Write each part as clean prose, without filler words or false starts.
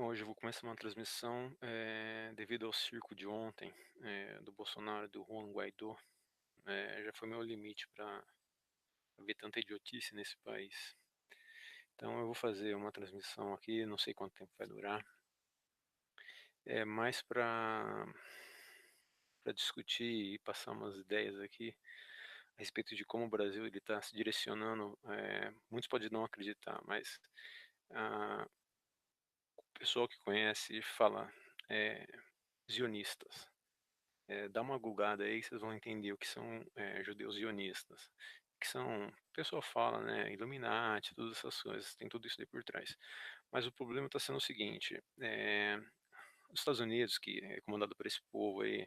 Hoje eu vou começar uma transmissão, devido ao circo de ontem, do Bolsonaro e do Juan Guaidó. Já foi meu limite para ver tanta idiotice nesse país. Então eu vou fazer uma transmissão aqui, não sei quanto tempo vai durar, é mais para discutir e passar umas ideias aqui a respeito de como o Brasil ele está se direcionando. Muitos podem não acreditar, mas o pessoal que conhece fala eh, zionistas. Dá uma googada aí, vocês vão entender o que são judeus zionistas, que são, o pessoal fala, né, Illuminati, todas essas coisas, tem tudo isso daí por trás. Mas o problema está sendo o seguinte, os Estados Unidos, que é comandado por esse povo aí,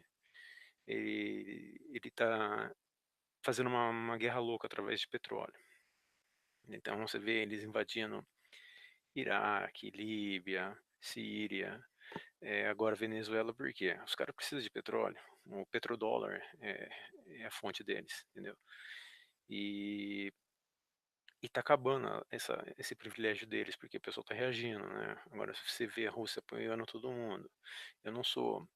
ele está fazendo uma guerra louca através de petróleo. Então você vê eles invadindo Iraque, Líbia, Síria, agora Venezuela, por quê? Os caras precisam de petróleo, o petrodólar é a fonte deles, entendeu? E, e tá acabando esse privilégio deles, porque o pessoal tá reagindo, né? Agora, se você vê a Rússia apoiando todo mundo, eu não sou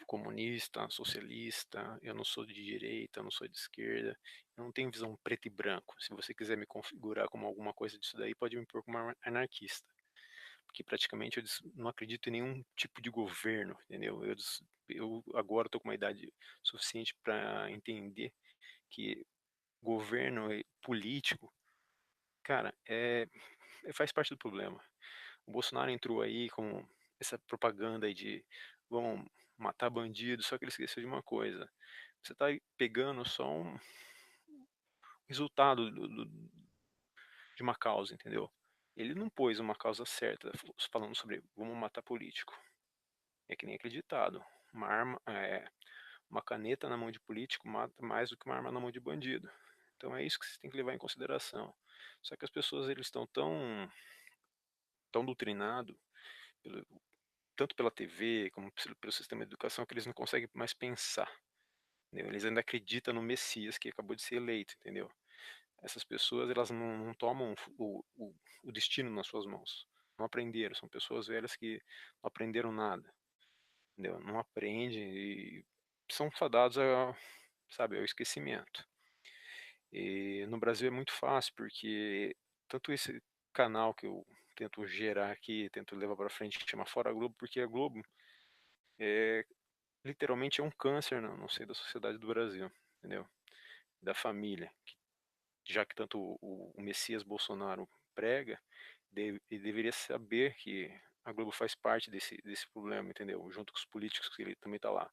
comunista, socialista, eu não sou de direita, eu não sou de esquerda, eu não tenho visão preto e branco. Se você quiser me configurar como alguma coisa disso daí, pode me pôr como anarquista, porque praticamente eu não acredito em nenhum tipo de governo, entendeu? Eu agora estou com uma idade suficiente para entender que governo político, cara, faz parte do problema. O Bolsonaro entrou aí com essa propaganda aí de vamos matar bandido, só que ele esqueceu de uma coisa. Você está pegando só um resultado de uma causa, entendeu? Ele não pôs uma causa certa, falando sobre vamos matar político. É que nem acreditado. Uma arma, uma caneta na mão de político mata mais do que uma arma na mão de bandido. Então é isso que você tem que levar em consideração. Só que as pessoas eles estão tão doutrinados, pelo, tanto pela TV como pelo sistema de educação, que eles não conseguem mais pensar. Entendeu? Eles ainda acreditam no Messias que acabou de ser eleito, entendeu? Essas pessoas elas não tomam o destino nas suas mãos. Não aprenderam, são pessoas velhas que não aprenderam nada, entendeu? Não aprendem e são fadados sabe, ao esquecimento. E no Brasil é muito fácil, porque tanto esse canal que eu tento gerar aqui, tento levar para frente, que chama Fora Globo, porque a Globo é, literalmente é um câncer não sei, da sociedade do Brasil, entendeu? Da família, já que tanto o Messias Bolsonaro prega, ele deveria saber que a Globo faz parte desse problema, entendeu? Junto com os políticos que ele também está lá.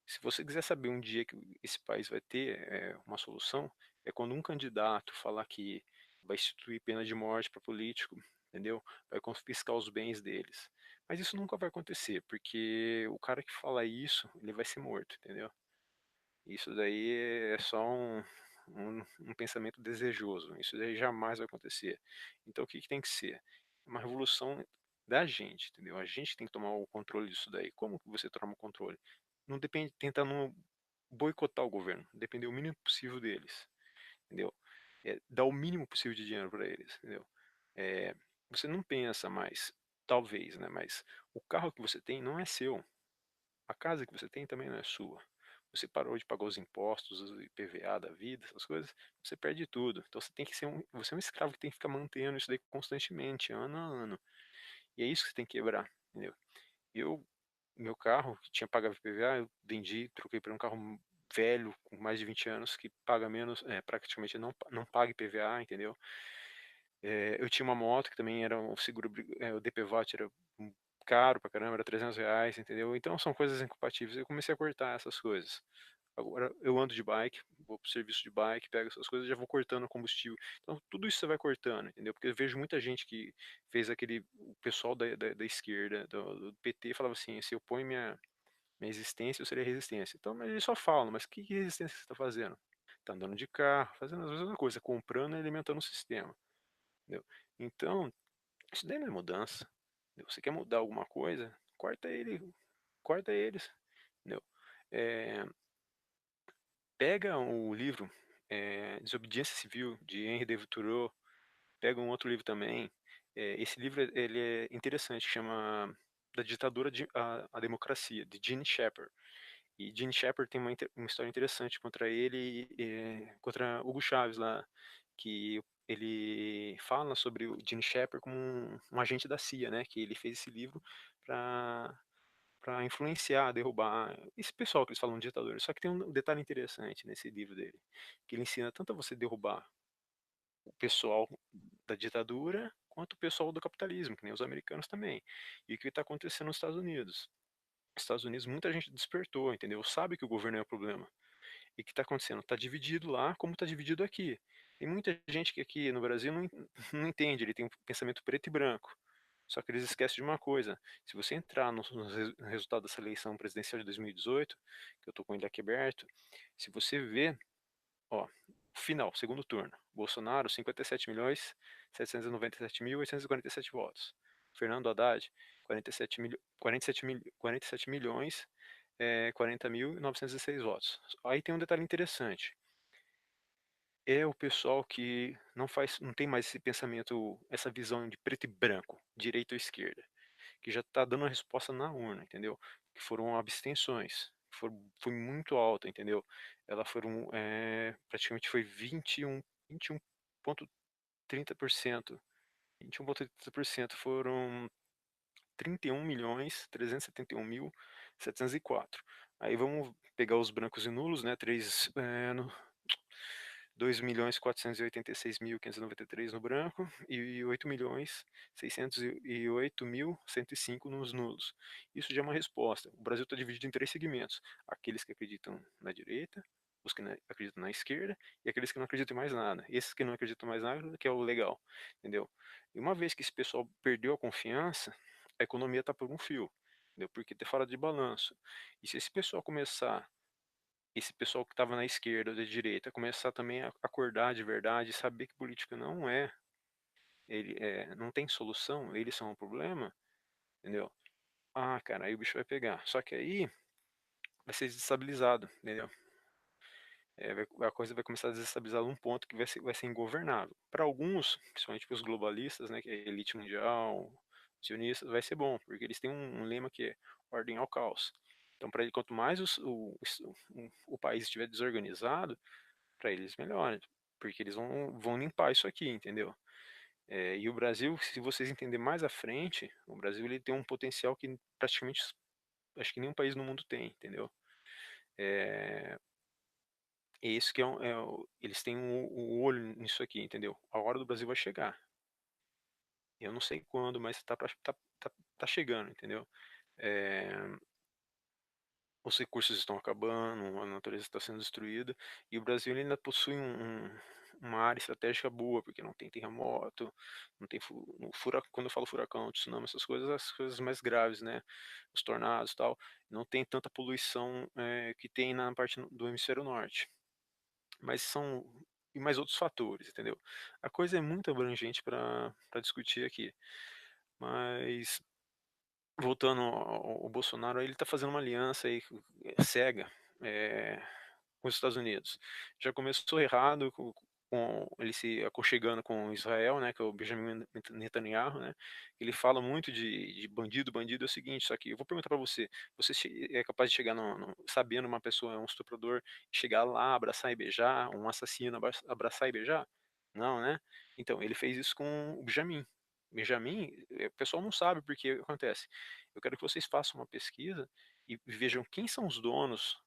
Se você quiser saber um dia que esse país vai ter uma solução, é quando um candidato falar que vai instituir pena de morte para político, entendeu? Vai confiscar os bens deles. Mas isso nunca vai acontecer, porque o cara que fala isso, ele vai ser morto, entendeu? Isso daí é só um pensamento desejoso. Isso daí jamais vai acontecer. Então o que que tem que ser? Uma revolução da gente, entendeu? A gente tem que tomar o controle disso daí. Como que você toma o controle? Não depende, tentar não boicotar o governo, depender o mínimo possível deles, entendeu? Dar o mínimo possível de dinheiro para eles, entendeu? É, você não pensa mais, talvez, né? Mas o carro que você tem não é seu. A casa que você tem também não é sua. Você parou de pagar os impostos, o IPVA da vida, essas coisas, você perde tudo. Então você tem que ser você é um escravo que tem que ficar mantendo isso daí constantemente, ano a ano. E é isso que você tem que quebrar, entendeu? Eu, meu carro, que tinha pagado IPVA, eu vendi, troquei por um carro velho, com mais de 20 anos, que paga menos, praticamente não paga IPVA, entendeu? Eu tinha uma moto que também era o seguro, o DPVAT era caro pra caramba, era R$ 300, entendeu? Então são coisas incompatíveis. Eu comecei a cortar essas coisas. Agora eu ando de bike, vou pro serviço de bike, pego essas coisas, já vou cortando o combustível. Então tudo isso você vai cortando, entendeu? Porque eu vejo muita gente que fez o pessoal da esquerda, do PT, falava assim, se eu ponho minha existência, eu seria resistência. Então, mas eles só falam, mas que resistência você está fazendo? Tá andando de carro, fazendo a mesma coisa, comprando e alimentando o sistema, entendeu? Então, isso daí não é mudança. Entendeu? Você quer mudar alguma coisa, corta eles, entendeu? É, pega o livro Desobediência Civil, de Henry David Thoreau, pega um outro livro também, Esse livro ele é interessante, chama Da Ditadura à Democracia, de Gene Shepard. E Gene Shepard tem uma história interessante contra ele, contra Hugo Chávez lá, que ele fala sobre o Gene Shepard como um agente da CIA, né? Que ele fez esse livro para influenciar, derrubar esse pessoal que eles falam de ditadores. Só que tem um detalhe interessante nesse livro dele, que ele ensina tanto a você derrubar o pessoal da ditadura quanto o pessoal do capitalismo, que nem os americanos também. E o que está acontecendo nos Estados Unidos? Nos Estados Unidos muita gente despertou, entendeu? Sabe que o governo é o problema. E o que está acontecendo? Está dividido lá como está dividido aqui. Tem muita gente que aqui no Brasil não, não entende, ele tem um pensamento preto e branco. Só que eles esquecem de uma coisa. Se você entrar no resultado dessa eleição presidencial de 2018, que eu estou com ele aqui aberto, se você vê, ó, final, segundo turno, Bolsonaro, 57.797.847 votos. Fernando Haddad, 47 milhões, 40.916 votos. Aí tem um detalhe interessante. É o pessoal que não tem mais esse pensamento, essa visão de preto e branco, direita ou esquerda, que já está dando a resposta na urna, entendeu? Que foram abstenções, foi muito alta, entendeu? Ela foram, praticamente foi 21,30%. 21,30% foram 31.371.704. Aí vamos pegar os brancos e nulos, né? 2.486.593 no branco e 8.608.105 nos nulos. Isso já é uma resposta. O Brasil está dividido em três segmentos: aqueles que acreditam na direita, os que acreditam na esquerda e aqueles que não acreditam em mais nada. Esses que não acreditam mais nada, que é o legal, entendeu? E uma vez que esse pessoal perdeu a confiança, a economia está por um fio, entendeu? Porque está fora de balanço. E se esse pessoal começar, esse pessoal que estava na esquerda ou da direita, começar também a acordar de verdade, saber que política não tem solução, eles são o problema, entendeu? Ah, cara, aí o bicho vai pegar. Só que aí vai ser desestabilizado, entendeu? A coisa vai começar a desestabilizar num ponto que vai ser ingovernável. Para alguns, principalmente para os globalistas, né, que é a elite mundial, sionistas, vai ser bom, porque eles têm um lema que é ordem ao caos. Então, para ele, quanto mais o país estiver desorganizado, para eles melhor, porque eles vão limpar isso aqui, entendeu? E o Brasil, se vocês entenderem mais à frente, o Brasil ele tem um potencial que praticamente acho que nenhum país no mundo tem, entendeu? É, é isso que eles têm um olho nisso aqui, entendeu? A hora do Brasil vai chegar. Eu não sei quando, mas tá chegando, entendeu? É, os recursos estão acabando, a natureza está sendo destruída, e o Brasil ele ainda possui uma área estratégica boa, porque não tem terremoto, não tem quando eu falo furacão, tsunami, essas coisas, as coisas mais graves, né? Os tornados e tal, não tem tanta poluição que tem na parte do hemisfério norte. Mas são e mais outros fatores, entendeu? A coisa é muito abrangente para discutir aqui. Mas voltando ao Bolsonaro, ele está fazendo uma aliança aí cega é, com os Estados Unidos. Já começou errado com ele se aconchegando com Israel, né, que é o Benjamin Netanyahu, né? Ele fala muito de bandido, bandido é o seguinte, só que eu vou perguntar para você, você é capaz de chegar sabendo uma pessoa é um estuprador, chegar lá, abraçar e beijar, um assassino, abraçar e beijar? Não, né? Então, ele fez isso com o Benjamin. Benjamin, o pessoal não sabe porque acontece. Eu quero que vocês façam uma pesquisa e vejam quem são os donos.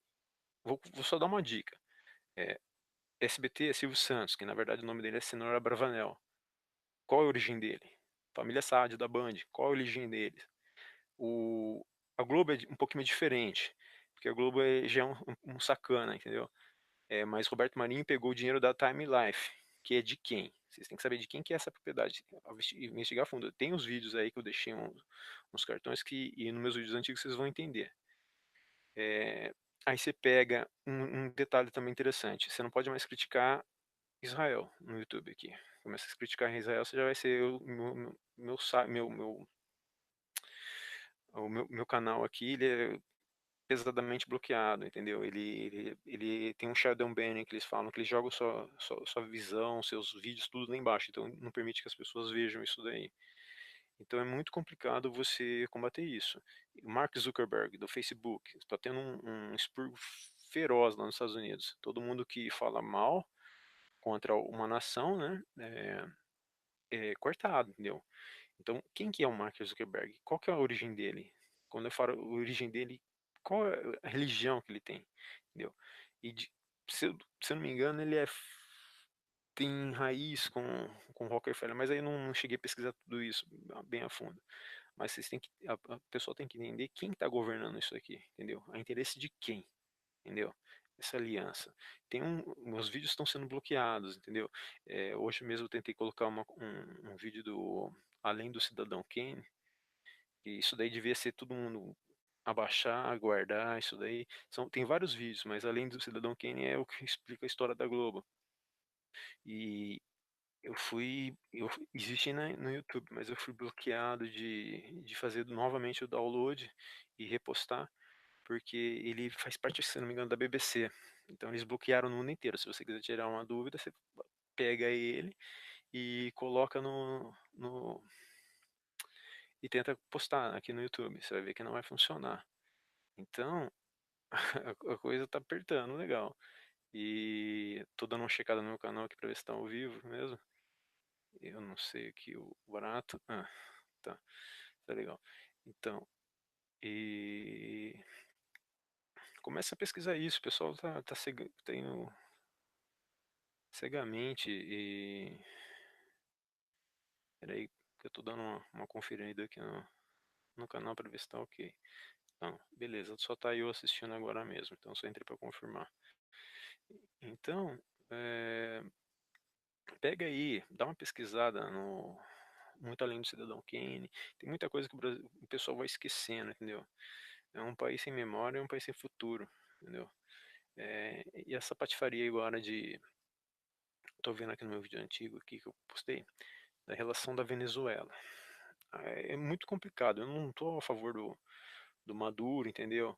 Vou só dar uma dica. É, SBT é Silvio Santos, que na verdade o nome dele é Cenoura Bravanel. Qual é a origem dele? Família Saad da Band. Qual é a origem dele? O, a Globo é um pouquinho diferente, porque a Globo já é um sacana, entendeu? Mas Roberto Marinho pegou o dinheiro da Time Life, que é de quem? Vocês têm que saber de quem que é essa propriedade, investigar a fundo. Tem uns vídeos aí que eu deixei uns cartões e nos meus vídeos antigos vocês vão entender. Aí você pega um detalhe também interessante. Você não pode mais criticar Israel no YouTube aqui. Começa a criticar Israel, você já vai ser o meu canal aqui, ele é pesadamente bloqueado, entendeu? Ele tem um shadow banning que eles falam, que eles jogam sua visão, seus vídeos, tudo lá embaixo, então não permite que as pessoas vejam isso daí. Então é muito complicado você combater isso. O Mark Zuckerberg, do Facebook, está tendo um expurgo feroz lá nos Estados Unidos. Todo mundo que fala mal contra uma nação, né, é cortado, entendeu? Então, quem que é o Mark Zuckerberg? Qual que é a origem dele? Quando eu falo a origem dele, qual é a religião que ele tem? Entendeu? E se eu não me engano, tem raiz com Rockefeller, mas aí eu não cheguei a pesquisar tudo isso bem a fundo. Mas vocês têm que, a pessoa tem que entender quem está governando isso aqui, entendeu? A interesse de quem, entendeu? Essa aliança. Meus vídeos estão sendo bloqueados, entendeu? Hoje mesmo eu tentei colocar um vídeo do Além do Cidadão Kane, e isso daí devia ser todo mundo abaixar, guardar, isso daí. Tem vários vídeos, mas Além do Cidadão Kane é o que explica a história da Globo. E existe no YouTube, mas eu fui bloqueado de fazer novamente o download e repostar, porque ele faz parte, se não me engano, da BBC. Então eles bloquearam no mundo inteiro. Se você quiser tirar uma dúvida, você pega ele e coloca e tenta postar aqui no YouTube. Você vai ver que não vai funcionar. Então a coisa tá apertando legal. E tô dando uma checada no meu canal aqui pra ver se tá ao vivo mesmo. Eu não sei aqui o barato. Ah, tá. Tá legal. Então, e começa a pesquisar isso. O pessoal tá indo cegamente e. Peraí, que eu tô dando uma conferida aqui no canal pra ver se tá ok. Não, beleza, só tá eu assistindo agora mesmo, então só entrei pra confirmar. Então, é, pega aí, dá uma pesquisada no Muito Além do Cidadão Kane. Tem muita coisa que o pessoal vai esquecendo, entendeu? É um país sem memória, é um país sem futuro, entendeu? E essa patifaria agora tô vendo aqui no meu vídeo antigo aqui que eu postei, da relação da Venezuela. É muito complicado, eu não tô a favor do Maduro, entendeu?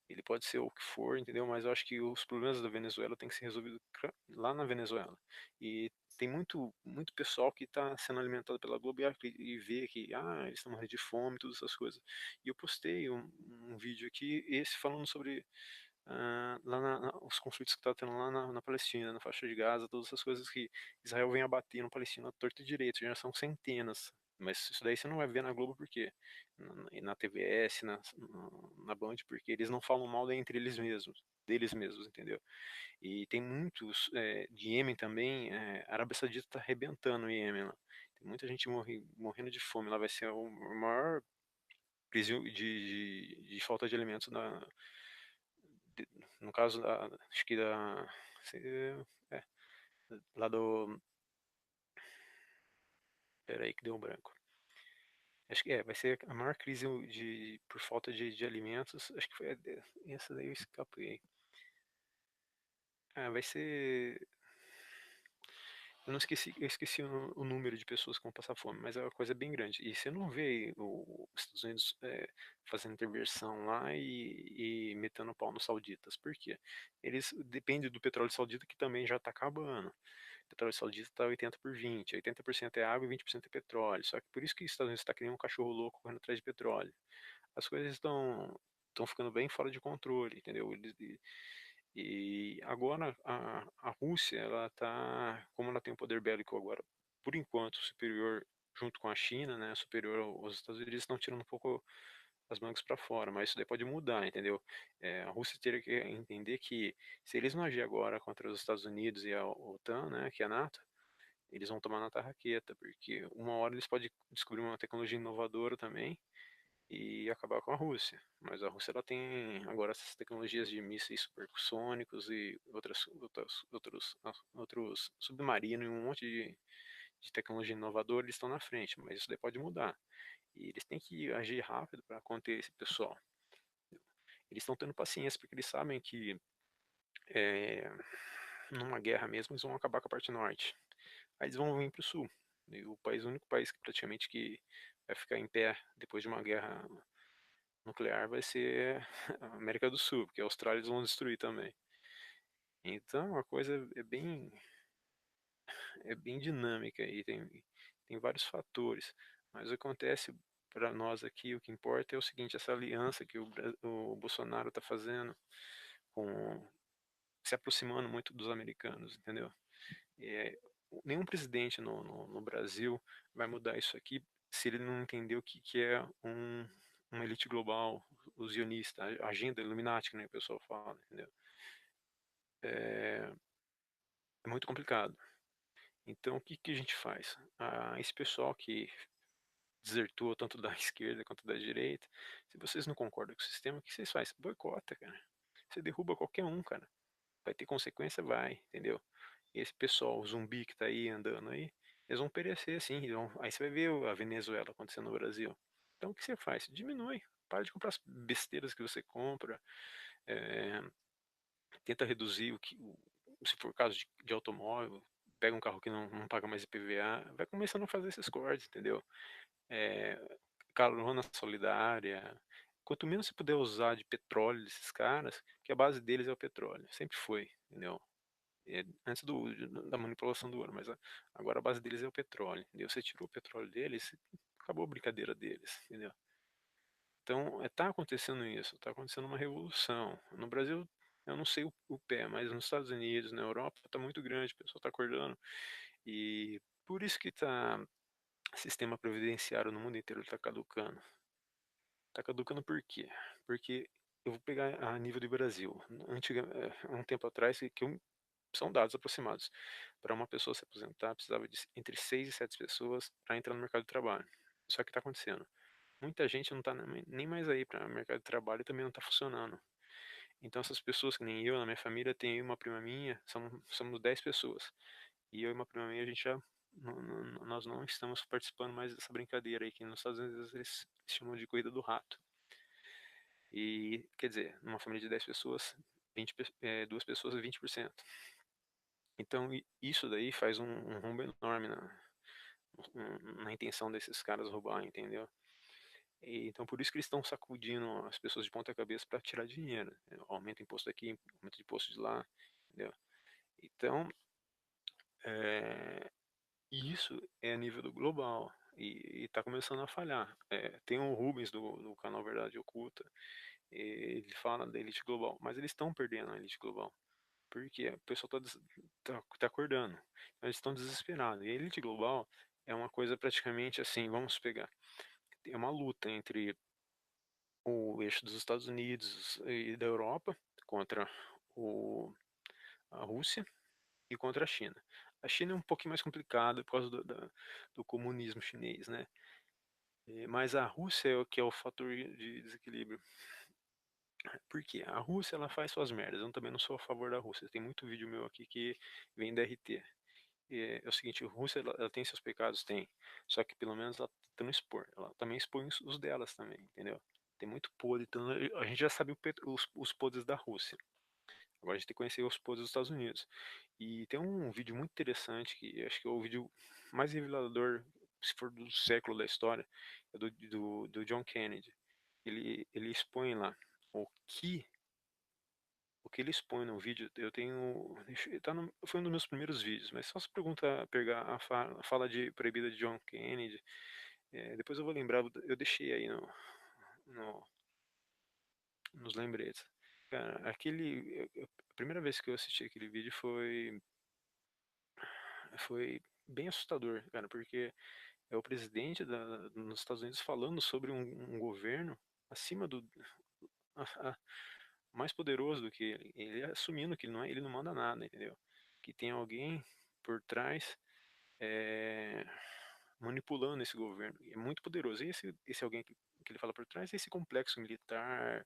Ele pode ser o que for, entendeu? Mas eu acho que os problemas da Venezuela têm que ser resolvidos lá na Venezuela. E tem muito pessoal que está sendo alimentado pela Globo e vê que eles estão morrendo de fome, todas essas coisas. E eu postei um vídeo aqui, esse falando sobre lá os conflitos que está tendo lá na Palestina, na faixa de Gaza, todas essas coisas que Israel vem abater na Palestina torto e direito, já são centenas. Mas isso daí você não vai ver na Globo porque na TVS, na Band, porque eles não falam mal entre deles mesmos, entendeu? E tem muitos de Iêmen também, a Arábia Saudita está arrebentando o Iêmen lá. Tem muita gente morrendo de fome, lá vai ser o maior crise de falta de alimentos no caso acho que é, lá do, peraí que deu um branco. Acho que vai ser a maior crise por falta de alimentos. Acho que foi essa daí eu escapei. Vai ser. Eu esqueci o número de pessoas que vão passar fome, mas é uma coisa bem grande. E você não vê os Estados Unidos fazendo intervenção lá e metendo pau nos sauditas. Por quê? Eles dependem do petróleo saudita que também já está acabando. O petróleo saudita está 80/20, 80% é água e 20% é petróleo. Só que por isso que os Estados Unidos está criando um cachorro louco correndo atrás de petróleo. As coisas estão ficando bem fora de controle, entendeu? E agora a Rússia, como ela tem um poder bélico agora, por enquanto, superior junto com a China, né, superior aos Estados Unidos, estão tirando um pouco as mangas para fora, mas isso daí pode mudar, entendeu? A Rússia teria que entender que se eles não agir agora contra os Estados Unidos e a OTAN, né, que é a NATO, eles vão tomar na tarraqueta, porque uma hora eles podem descobrir uma tecnologia inovadora também e acabar com a Rússia. Mas a Rússia ela tem agora essas tecnologias de mísseis supersônicos e outros submarinos e um monte de tecnologia inovadora, eles estão na frente, mas isso daí pode mudar. E eles têm que agir rápido para conter esse pessoal. Eles estão tendo paciência porque eles sabem que é, numa guerra mesmo eles vão acabar com a parte norte. Aí eles vão vir para o sul. E o único país que praticamente que vai ficar em pé depois de uma guerra nuclear vai ser a América do Sul, porque a Austrália eles vão destruir também. Então a coisa é bem dinâmica e tem vários fatores. Mas acontece para nós aqui, o que importa é o seguinte, essa aliança que o Bolsonaro está fazendo, com, se aproximando muito dos americanos, entendeu? É, nenhum presidente no Brasil vai mudar isso aqui se ele não entender o que é uma elite global, os sionistas, a agenda Illuminati, que nem o pessoal fala, entendeu? É, é muito complicado. Então, o que, que a gente faz? Esse pessoal que desertou tanto da esquerda quanto da direita, se vocês não concordam com o sistema, o que vocês fazem? Boicota, cara. Você derruba qualquer um, cara. Vai ter consequência? Vai, entendeu? E esse pessoal, o zumbi que tá aí andando aí, eles vão perecer assim. Aí você vai ver a Venezuela acontecendo no Brasil. Então o que você faz? Diminui. Para de comprar as besteiras que você compra. é, Tenta reduzir se for caso de automóvel. Pega um carro que não paga mais IPVA. Vai começando a fazer esses cortes, entendeu? É, Carona solidária. Quanto menos você puder usar de petróleo desses caras, que a base deles é o petróleo. Sempre foi, entendeu? Antes da manipulação do ouro, mas agora a base deles é o petróleo, entendeu? Você tirou o petróleo deles, acabou a brincadeira deles, entendeu? Então, tá acontecendo isso, tá acontecendo uma revolução. No Brasil, eu não sei o pé, mas nos Estados Unidos, na Europa, tá muito grande, o pessoal tá acordando. E por isso que tá sistema previdenciário no mundo inteiro tá caducando. Tá caducando por quê? Porque eu vou pegar a nível do Brasil. Um tempo atrás, são dados aproximados. Para uma pessoa se aposentar, precisava de entre 6 e 7 pessoas para entrar no mercado de trabalho. Só que está acontecendo. Muita gente não está nem mais aí para o mercado de trabalho e também não está funcionando. Então essas pessoas, que nem eu, na minha família, tem uma prima minha, somos 10 pessoas. E eu e uma prima minha, a gente já, nós não estamos participando mais dessa brincadeira aí, que nos Estados Unidos eles chamam de corrida do rato. E, quer dizer, numa família de 10 pessoas, 2 pessoas, 20%. Então, isso daí faz um rombo enorme na intenção desses caras roubar, entendeu? Então, por isso que eles estão sacudindo as pessoas de ponta cabeça para tirar dinheiro. Aumenta imposto aqui, aumenta de imposto de lá, entendeu? Então, é, isso é a nível do global e está começando a falhar. Tem o Rubens do canal Verdade Oculta, ele fala da elite global, mas eles estão perdendo a elite global. Porque o pessoal tá acordando. Então, eles estão desesperados. E a elite global é uma coisa praticamente assim, vamos pegar. É uma luta entre o eixo dos Estados Unidos e da Europa contra o, a Rússia e contra a China. A China é um pouquinho mais complicada por causa do comunismo chinês, né? Mas a Rússia é o que é o fator de desequilíbrio. Por quê? A Rússia ela faz suas merdas. Eu também não sou a favor da Rússia. Tem muito vídeo meu aqui que vem da RT. É o seguinte, a Rússia ela tem seus pecados, tem. Só que pelo menos ela tá tentando expor. Ela também expõe os delas também, entendeu? Tem muito podre. Então a gente já sabe os podres da Rússia. Agora a gente tem que conhecer os podres dos Estados Unidos. E tem um vídeo muito interessante, que acho que é o vídeo mais revelador, se for do século da história, é do John Kennedy. Ele expõe lá o que o que ele expõe no vídeo. Eu tenho. Foi um dos meus primeiros vídeos, mas só se pergunta, pegar a fala de proibida de John Kennedy. Depois eu vou lembrar, eu deixei aí no- nos lembretes. Cara, a primeira vez que eu assisti aquele vídeo foi bem assustador, cara, porque é o presidente dos Estados Unidos falando sobre um governo acima do a- a- mais poderoso do que ele assumindo que ele não manda nada, entendeu? Que tem alguém por trás é, manipulando esse governo. É muito poderoso. E esse alguém que ele fala por trás é esse complexo militar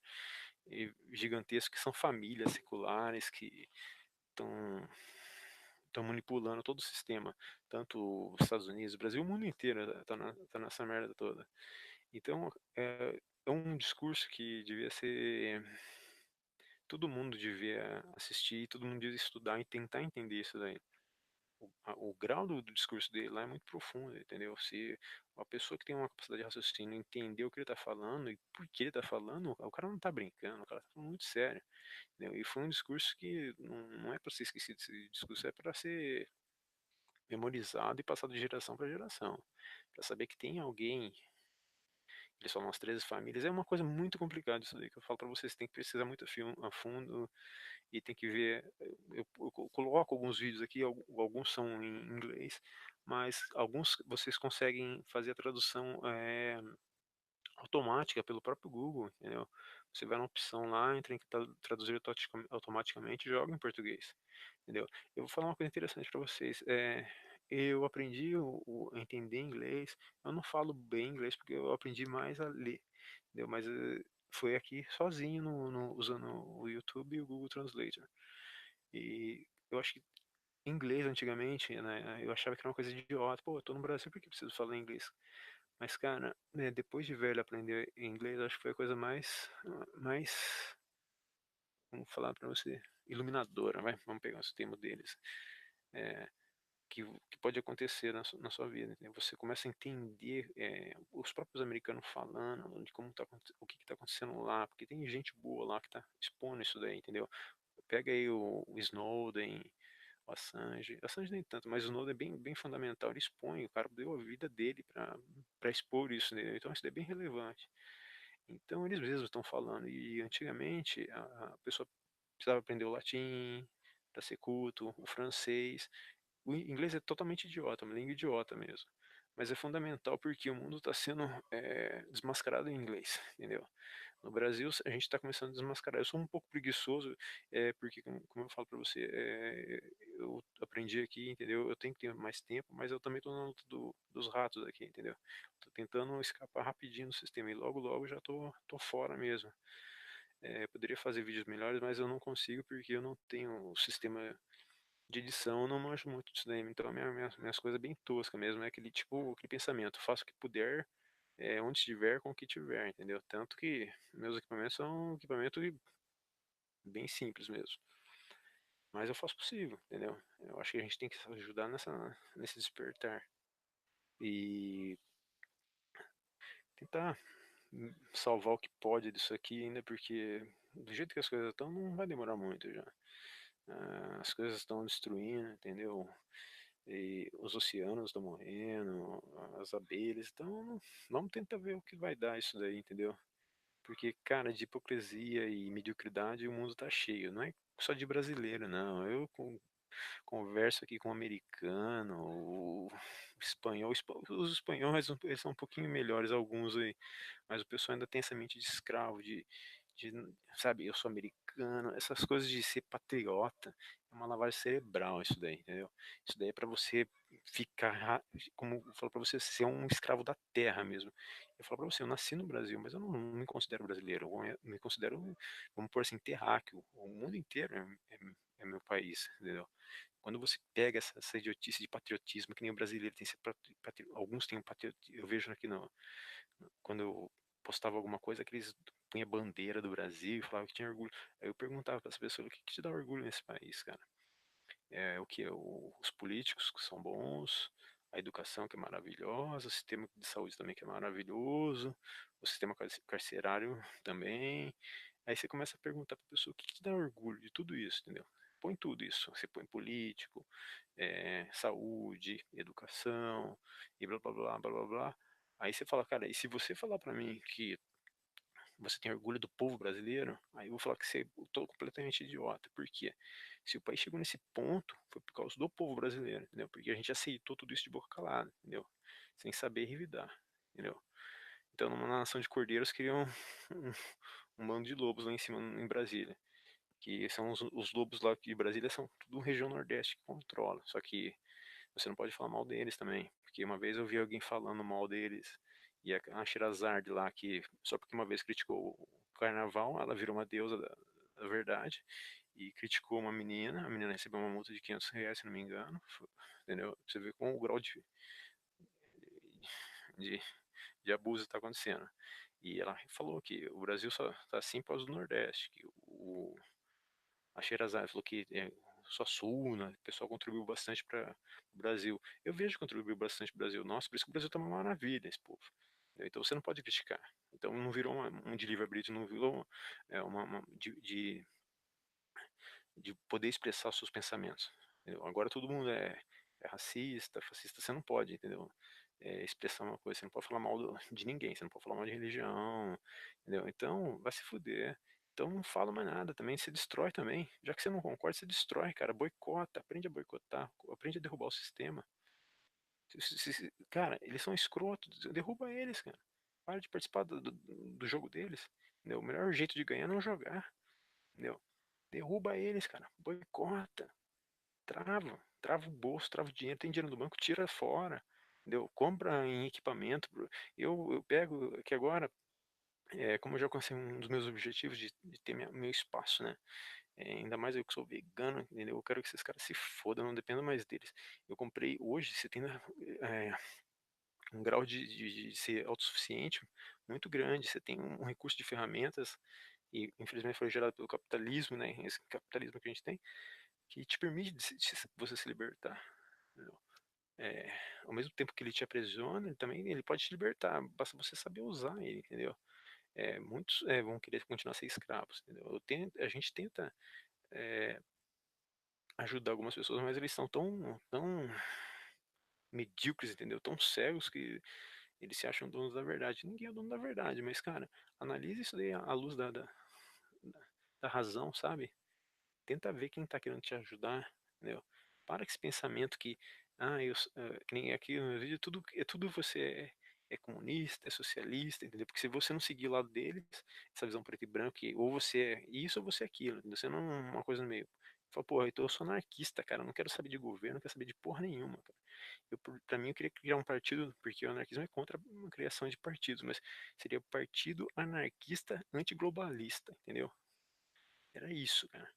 gigantesco, que são famílias seculares que estão manipulando todo o sistema, tanto os Estados Unidos, o Brasil, o mundo inteiro tá nessa merda toda. Então, é um discurso que devia ser. Todo mundo devia assistir, todo mundo devia estudar e tentar entender isso daí. O grau do discurso dele lá é muito profundo, entendeu? Se uma pessoa que tem uma capacidade de raciocínio entender o que ele está falando e por que ele está falando, o cara não está brincando, o cara está falando muito sério, entendeu? E foi um discurso que não é para ser esquecido, esse discurso é para ser memorizado e passado de geração para geração. Para saber que tem alguém, eles falam as 13 famílias, é uma coisa muito complicada isso daí, que eu falo para vocês, tem que pesquisar muito a fundo e tem que ver. Eu coloco alguns vídeos aqui, alguns são em inglês, mas alguns vocês conseguem fazer a tradução automática pelo próprio Google, entendeu? Você vai na opção lá, entra em traduzir automaticamente e joga em português, entendeu? Eu vou falar uma coisa interessante para vocês. Eu aprendi a entender inglês. Eu não falo bem inglês porque eu aprendi mais a ler, entendeu? Mas foi aqui sozinho usando o YouTube e o Google Translator. E eu acho que inglês antigamente, né, eu achava que era uma coisa idiota. Pô, eu tô no Brasil, por que preciso falar inglês? Mas, cara, né, depois de velho aprender inglês, acho que foi a coisa mais, vamos falar pra você, iluminadora, vai? Vamos pegar esse termo deles, é, que pode acontecer na sua vida, entendeu? Você começa a entender os próprios americanos falando de como tá, o que está acontecendo lá, porque tem gente boa lá que tá expondo isso daí, entendeu? Pega aí o Snowden, o Assange nem tanto, mas o Snowden é bem fundamental, ele expõe, o cara deu a vida dele para expor isso, né? Então isso é bem relevante. Então eles mesmos estão falando, e antigamente a pessoa precisava aprender o latim para ser culto, o francês, o inglês é totalmente idiota, uma língua idiota mesmo. Mas é fundamental porque o mundo está sendo desmascarado em inglês, entendeu? No Brasil, a gente está começando a desmascarar. Eu sou um pouco preguiçoso, porque, como eu falo para você, eu aprendi aqui, entendeu? Eu tenho que ter mais tempo, mas eu também estou na luta dos ratos aqui, entendeu? Estou tentando escapar rapidinho do sistema e logo já tô fora mesmo. Poderia fazer vídeos melhores, mas eu não consigo porque eu não tenho o sistema de edição, eu não manjo muito disso daí. Então, minhas coisas bem toscas mesmo, é aquele tipo, aquele pensamento, faço o que puder, onde estiver, com o que tiver, entendeu? Tanto que meus equipamentos são equipamento bem simples mesmo. Mas eu faço o possível, entendeu? Eu acho que a gente tem que se ajudar nesse despertar. E tentar salvar o que pode disso aqui ainda, porque do jeito que as coisas estão, não vai demorar muito já. As coisas estão destruindo, entendeu? E os oceanos estão morrendo, as abelhas, então vamos tentar ver o que vai dar isso daí, entendeu? Porque, cara, de hipocrisia e mediocridade o mundo tá cheio, não é só de brasileiro, não. Converso aqui com o americano, o espanhol, os espanhóis eles são um pouquinho melhores, alguns aí, mas o pessoal ainda tem essa mente de escravo, de, sabe, eu sou americano, essas coisas de ser patriota, é uma lavagem cerebral isso daí, entendeu? Isso daí é para você ficar, como eu falo para você, ser um escravo da terra mesmo. Eu falo para você, eu nasci no Brasil, mas eu não me considero brasileiro, eu me considero, vamos por assim, terráqueo. O mundo inteiro é meu país, entendeu? Quando você pega essa idiotice de patriotismo, que nem o brasileiro tem esse alguns têm um patriotismo, eu vejo aqui quando eu postava alguma coisa, que eles punha bandeira do Brasil e falavam que tinha orgulho. Aí eu perguntava para as pessoas, o que te dá orgulho nesse país, cara? O que? Os políticos que são bons, a educação que é maravilhosa, o sistema de saúde também que é maravilhoso, o sistema carcerário também. Aí você começa a perguntar para a pessoa, o que te dá orgulho de tudo isso, entendeu? Põe tudo isso, você põe político, saúde, educação, e blá blá blá blá blá blá. Aí você fala, cara, e se você falar para mim que você tem orgulho do povo brasileiro, aí eu vou falar que você tô completamente idiota. Por quê? Se o país chegou nesse ponto, foi por causa do povo brasileiro, entendeu? Porque a gente aceitou tudo isso de boca calada, entendeu? Sem saber revidar, entendeu? Então, numa nação de cordeiros, criam um bando de lobos lá em cima, em Brasília. Que são os lobos lá de Brasília, são tudo região Nordeste que controla. Só que você não pode falar mal deles também. Porque uma vez eu vi alguém falando mal deles. E a Sherazade lá, que só porque uma vez criticou o carnaval, ela virou uma deusa da verdade. E criticou uma menina. A menina recebeu uma multa de R$ 500, se não me engano. Entendeu? Você vê como o grau de, de abuso está acontecendo. E ela falou que o Brasil só está assim por causa do Nordeste. Que a Sherazade falou que só Suna, o pessoal contribuiu bastante para o Brasil. Eu vejo que contribuiu bastante para o Brasil. Nossa, por isso que o Brasil está uma maravilha, esse povo. Então você não pode criticar. Então não virou um de livre-arbítrio, não virou de poder expressar os seus pensamentos. Entendeu? Agora todo mundo é racista, fascista, você não pode, entendeu? Expressar uma coisa, você não pode falar mal de ninguém, você não pode falar mal de religião, entendeu? Então, vai se fuder. Então não fala mais nada também, se destrói também. Já que você não concorda, você destrói, cara. Boicota, aprende a boicotar, aprende a derrubar o sistema. Cara, eles são escrotos, derruba eles, cara. Para de participar do jogo deles. Entendeu? O melhor jeito de ganhar é não jogar. Entendeu? Derruba eles, cara. Boicota. Trava o bolso, trava o dinheiro, tem dinheiro no banco, tira fora. Entendeu? Compra em equipamento. Eu pego que agora, como eu já alcancei um dos meus objetivos de ter meu espaço, né? Ainda mais eu que sou vegano, entendeu? Eu quero que esses caras se fodam, não dependa mais deles. Eu comprei hoje, você tem um grau de ser autossuficiente muito grande. Você tem um recurso de ferramentas, e infelizmente foi gerado pelo capitalismo, né? Esse capitalismo que a gente tem, que te permite você se libertar. Entendeu? É, ao mesmo tempo que ele te aprisiona, ele pode te libertar, basta você saber usar ele, entendeu? Muitos vão querer continuar a ser escravos, entendeu? A gente tenta é, ajudar algumas pessoas, mas eles são tão medíocres, entendeu? Tão cegos que eles se acham donos da verdade. Ninguém é dono da verdade, mas, cara, analise isso daí à luz da razão, sabe? Tenta ver quem tá querendo te ajudar, entendeu? Para com esse pensamento que, que nem aqui no vídeo, tudo você é comunista, é socialista, entendeu? Porque se você não seguir o lado deles, essa visão preto e branco, que ou você é isso ou você é aquilo, entendeu? Você não é uma coisa no meio. Fala, porra, então eu sou anarquista, cara, eu não quero saber de governo, não quero saber de porra nenhuma, cara. Pra mim, eu queria criar um partido, porque o anarquismo é contra uma criação de partidos, mas seria o Partido Anarquista Antiglobalista, entendeu? Era isso, cara.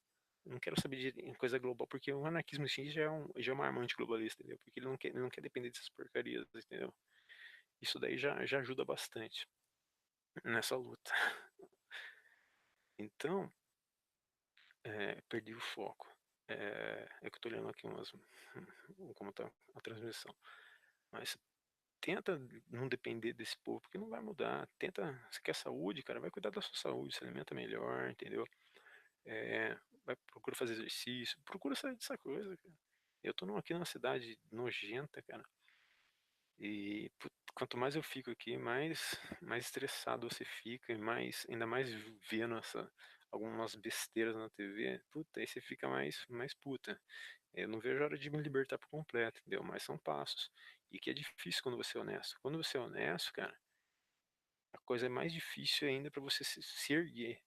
Eu não quero saber de coisa global, porque o anarquismo em si já é uma arma antiglobalista, entendeu? Porque ele não quer depender dessas porcarias, entendeu? Isso daí já ajuda bastante nessa luta. Então, perdi o foco. É que eu tô olhando aqui como tá a transmissão. Mas tenta não depender desse povo, porque não vai mudar. Você quer saúde, cara, vai cuidar da sua saúde, se alimenta melhor, entendeu? Procura fazer exercício, procura sair dessa coisa, cara. Eu tô aqui numa cidade nojenta, cara. E quanto mais eu fico aqui, mais estressado você fica, e ainda mais vendo algumas besteiras na TV, puta, aí você fica mais puta. Eu não vejo a hora de me libertar por completo, entendeu? Mas são passos. E que é difícil quando você é honesto. Quando você é honesto, cara, a coisa é mais difícil ainda pra você se erguer.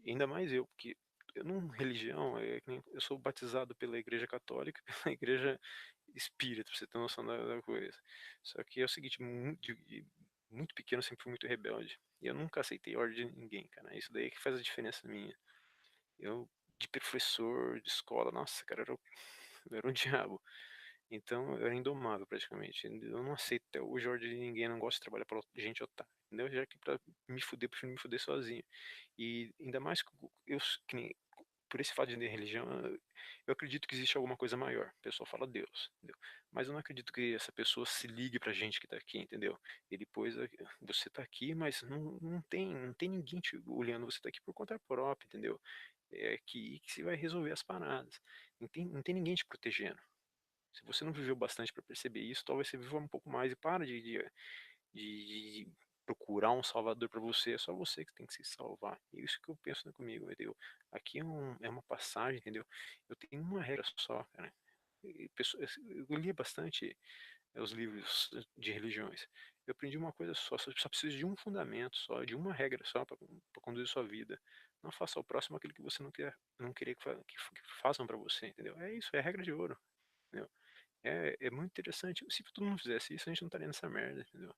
Ainda mais eu, porque eu não religião, eu sou batizado pela Igreja Católica e pela Igreja Espírita, pra você ter noção da coisa. Só que é o seguinte, muito pequeno eu sempre fui muito rebelde. E eu nunca aceitei ordem de ninguém, cara. Isso daí é que faz a diferença minha. Eu, de professor, de escola, nossa, cara, eu era um diabo. Então eu era indomável praticamente. Eu não aceito até hoje ordem de ninguém, eu não gosto de trabalhar pra gente otária. Entendeu? Já que pra me fuder, eu prefiro me fuder sozinho. E ainda mais que por esse fato de ter religião, eu acredito que existe alguma coisa maior. O pessoal fala Deus, entendeu? Mas eu não acredito que essa pessoa se ligue pra gente que tá aqui, entendeu? E depois você tá aqui, mas não tem ninguém te olhando, você tá aqui por conta própria, entendeu? É que você vai resolver as paradas. Não tem ninguém te protegendo. Se você não viveu bastante para perceber isso, talvez você viva um pouco mais e para de procurar um salvador para você, é só você que tem que se salvar. É isso que eu penso, né, comigo, entendeu? Aqui é uma passagem, entendeu? Eu tenho uma regra só, cara. Eu li bastante os livros de religiões. Eu aprendi uma coisa só preciso de um fundamento só, de uma regra só para conduzir sua vida. Não faça ao próximo aquilo que você não querer que façam para você, entendeu? É isso, é a regra de ouro, entendeu? É muito interessante. Se todo mundo fizesse isso, a gente não estaria nessa merda, entendeu?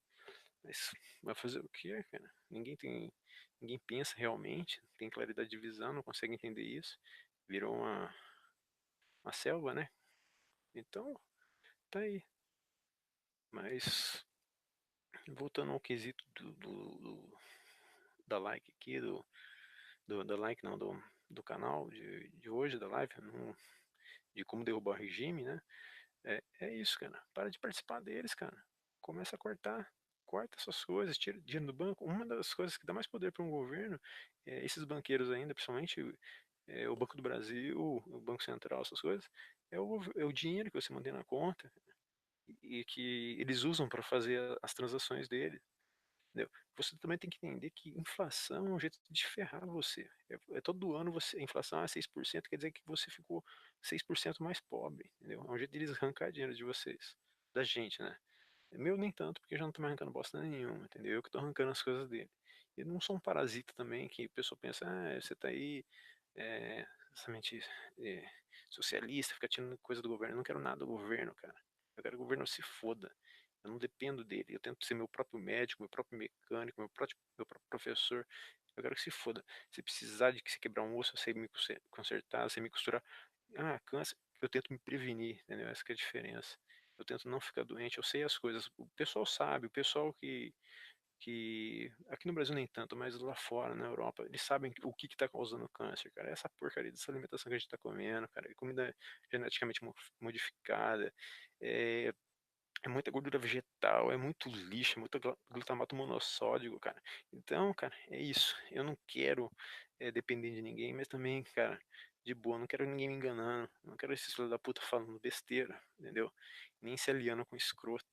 Mas vai fazer o quê, cara? Ninguém pensa realmente, tem claridade de visão, não consegue entender isso. Virou uma selva, né? Então, tá aí. Mas, voltando ao quesito da like aqui, da like não, do canal de hoje, da live, de como derrubar o regime, né? É isso, cara. Para de participar deles, cara. Começa a cortar. Corta essas coisas, tira dinheiro do banco. Uma das coisas que dá mais poder para um governo, esses banqueiros ainda, principalmente o Banco do Brasil, o Banco Central, essas coisas, é o dinheiro que você mantém na conta e que eles usam para fazer as transações deles. Entendeu? Você também tem que entender que inflação é um jeito de ferrar você. Todo ano a inflação é 6%, quer dizer que você ficou 6% mais pobre, entendeu? É um jeito deles arrancar dinheiro de vocês, da gente, né? Meu nem tanto, porque eu já não tô mais arrancando bosta nenhuma, entendeu? Eu que tô arrancando as coisas dele. Eu não sou um parasita também, que a pessoa pensa, você tá aí, somente é, socialista, fica tirando coisa do governo. Eu não quero nada do governo, cara. Eu quero que o governo se foda. Eu não dependo dele. Eu tento ser meu próprio médico, meu próprio mecânico, meu próprio professor. Eu quero que se foda. Se precisar de que se quebrar um osso, eu sei me consertar, eu sei me costurar. Câncer, eu tento me prevenir, entendeu? Essa que é a diferença. Eu tento não ficar doente, eu sei as coisas. O pessoal sabe, o pessoal que aqui no Brasil nem tanto, mas lá fora, na Europa, eles sabem o que está causando câncer, cara. Essa porcaria dessa alimentação que a gente está comendo, cara. Comida geneticamente modificada, é, é muita gordura vegetal, é muito lixo, é muito glutamato monossódico, cara. Então, cara, é isso. Eu não quero depender de ninguém, mas também, cara, de boa, não quero ninguém me enganando. Não quero esses filhos da puta falando besteira, entendeu? Nem se aliando com escroto,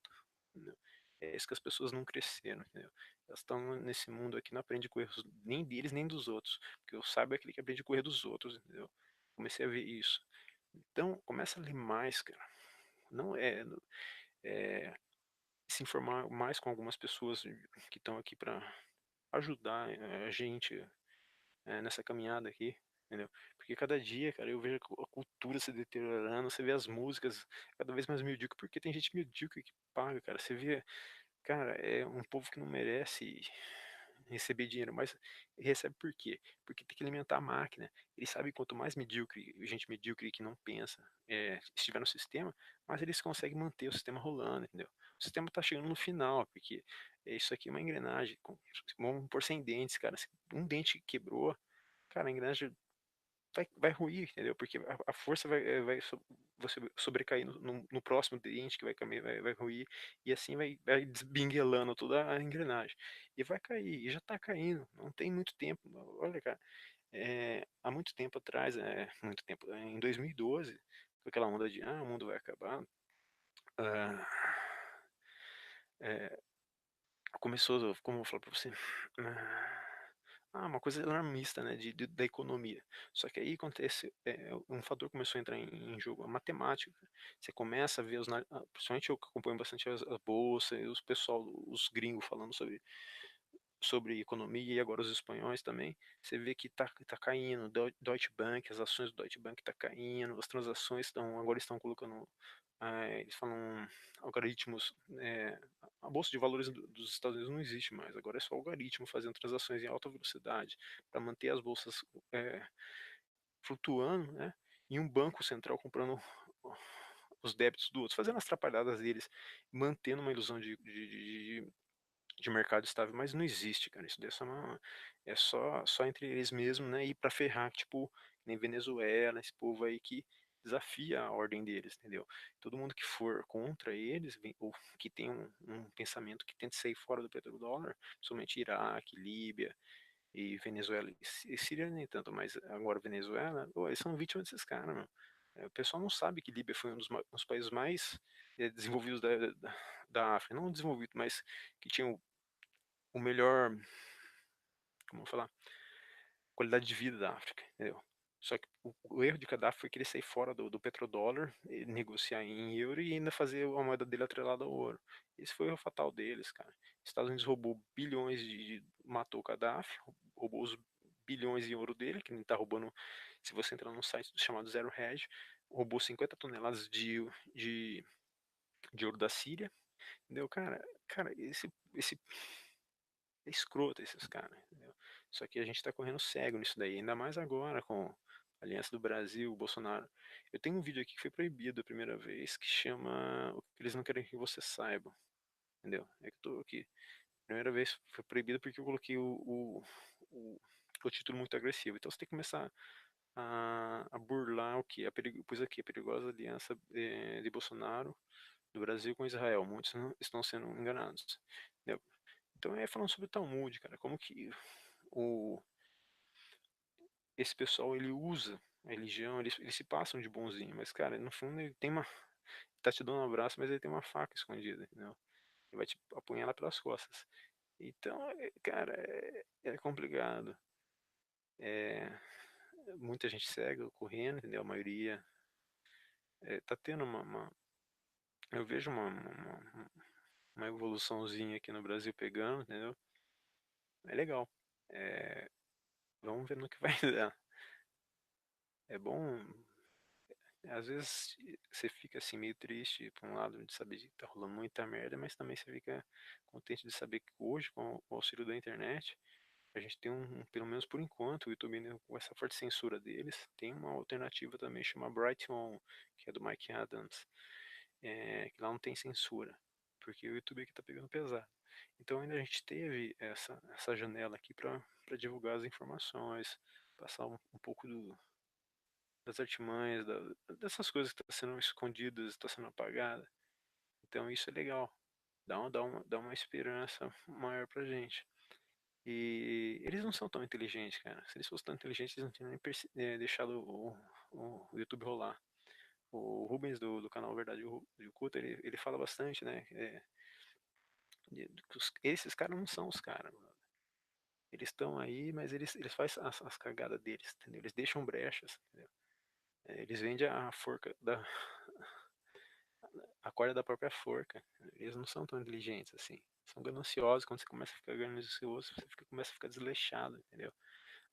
entendeu? É isso que as pessoas não cresceram, entendeu? Elas estão nesse mundo aqui, não aprendem com erros nem deles, nem dos outros. Porque eu saiba aquele que aprende com erro dos outros, entendeu? Comecei a ver isso. Então, começa a ler mais, cara. Não é se informar mais com algumas pessoas que estão aqui para ajudar a gente nessa caminhada aqui, entendeu? Porque cada dia, cara, eu vejo a cultura se deteriorando, você vê as músicas cada vez mais medíocre, porque tem gente medíocre que paga, cara. Você vê, cara, é um povo que não merece receber dinheiro, mas recebe por quê? Porque tem que alimentar a máquina. Eles sabem quanto mais medíocre, gente medíocre que não pensa, estiver no sistema, mais eles conseguem manter o sistema rolando, entendeu? O sistema está chegando no final, porque isso aqui é uma engrenagem. Vamos por 100 dentes, cara. Se um dente quebrou, cara, a engrenagem vai ruir, entendeu? Porque a força você sobrecair no próximo dente que vai ruir, e assim vai desbinguelando toda a engrenagem. E vai cair, e já tá caindo, não tem muito tempo. Olha, cara, há muito tempo atrás, muito tempo, em 2012, com aquela onda de, o mundo vai acabar, ah, é, começou, como eu vou falar pra você, uma coisa alarmista, né, da economia. Só que aí acontece, um fator começou a entrar em jogo, a matemática. Você começa a ver principalmente eu que acompanho bastante a bolsa e os pessoal, os gringos falando sobre economia e agora os espanhóis também, você vê que tá caindo, Deutsche Bank, as ações do Deutsche Bank tá caindo, as transações agora estão colocando, eles falam algoritmos, a bolsa de valores dos Estados Unidos não existe mais, agora é só algoritmo fazendo transações em alta velocidade para manter as bolsas é, flutuando, né? E um banco central comprando os débitos do outro, fazendo as atrapalhadas deles, mantendo uma ilusão de mercado estável, mas não existe, cara. Isso daí é só entre eles mesmo, né? E para ferrar, tipo, nem Venezuela, esse povo aí que desafia a ordem deles, entendeu? Todo mundo que for contra eles, ou que tem um pensamento que tente sair fora do petrodólar, principalmente Iraque, Líbia e Venezuela e Síria nem tanto, mas agora Venezuela, eles são vítimas desses caras, meu. O pessoal não sabe que Líbia foi um dos países mais desenvolvidos da África, não desenvolvido, mas que tinha o melhor, como falar, qualidade de vida da África, entendeu? Só que o erro de Gaddafi foi querer sair fora do petrodólar, negociar em euro e ainda fazer a moeda dele atrelada ao ouro. Esse foi o fatal deles, cara. Estados Unidos roubou bilhões matou o Gaddafi, roubou os bilhões em ouro dele, que ele tá roubando, se você entrar num site chamado Zero Hedge, roubou 50 toneladas de ouro da Síria, entendeu? Cara, esse é escroto esses caras, entendeu? Só que a gente tá correndo cego nisso daí, ainda mais agora com a Aliança do Brasil, o Bolsonaro. Eu tenho um vídeo aqui que foi proibido a primeira vez, que chama O que eles não querem que você saiba, entendeu? É que eu tô aqui. Primeira vez foi proibido porque eu coloquei o, o título muito agressivo. Então você tem que começar a burlar o que pus aqui, a perigosa aliança de Bolsonaro do Brasil com Israel. Muitos estão sendo enganados, entendeu? Então é falando sobre o Talmud, cara, como que o, esse pessoal ele usa. a religião, eles se passam de bonzinho, mas, cara, no fundo ele tem uma. Tá te dando um abraço, mas ele tem uma faca escondida, entendeu? Ele vai te apunhalar pelas costas. Então, cara, é complicado. É, muita gente cega correndo, entendeu? A maioria tá tendo eu vejo uma evoluçãozinha aqui no Brasil pegando, entendeu? É legal. É, vamos ver no que vai dar. É bom, às vezes você fica assim meio triste por um lado de saber que tá rolando muita merda, mas também você fica contente de saber que hoje, com o auxílio da internet, a gente tem pelo menos por enquanto, o YouTube, né, com essa forte censura deles, tem uma alternativa também chamada Brighteon, que é do Mike Adams, que lá não tem censura, porque o YouTube aqui tá pegando pesado. Então ainda a gente teve essa janela aqui para divulgar as informações, passar um pouco das artimanhas, dessas coisas que estão sendo escondidas, estão sendo apagadas. Então isso é legal, dá uma esperança maior pra gente. E eles não são tão inteligentes, cara. Se eles fossem tão inteligentes, eles não tinham nem deixado o YouTube rolar. O Rubens do canal Verdade Oculta, ele fala bastante, né? Que esses caras não são os caras. Eles estão aí, mas eles fazem as cagadas deles, entendeu? Eles deixam brechas, entendeu? Eles vendem a forca a corda da própria forca. Eles não são tão inteligentes assim. São gananciosos. Quando você começa a ficar ganancioso, você começa a ficar desleixado, entendeu?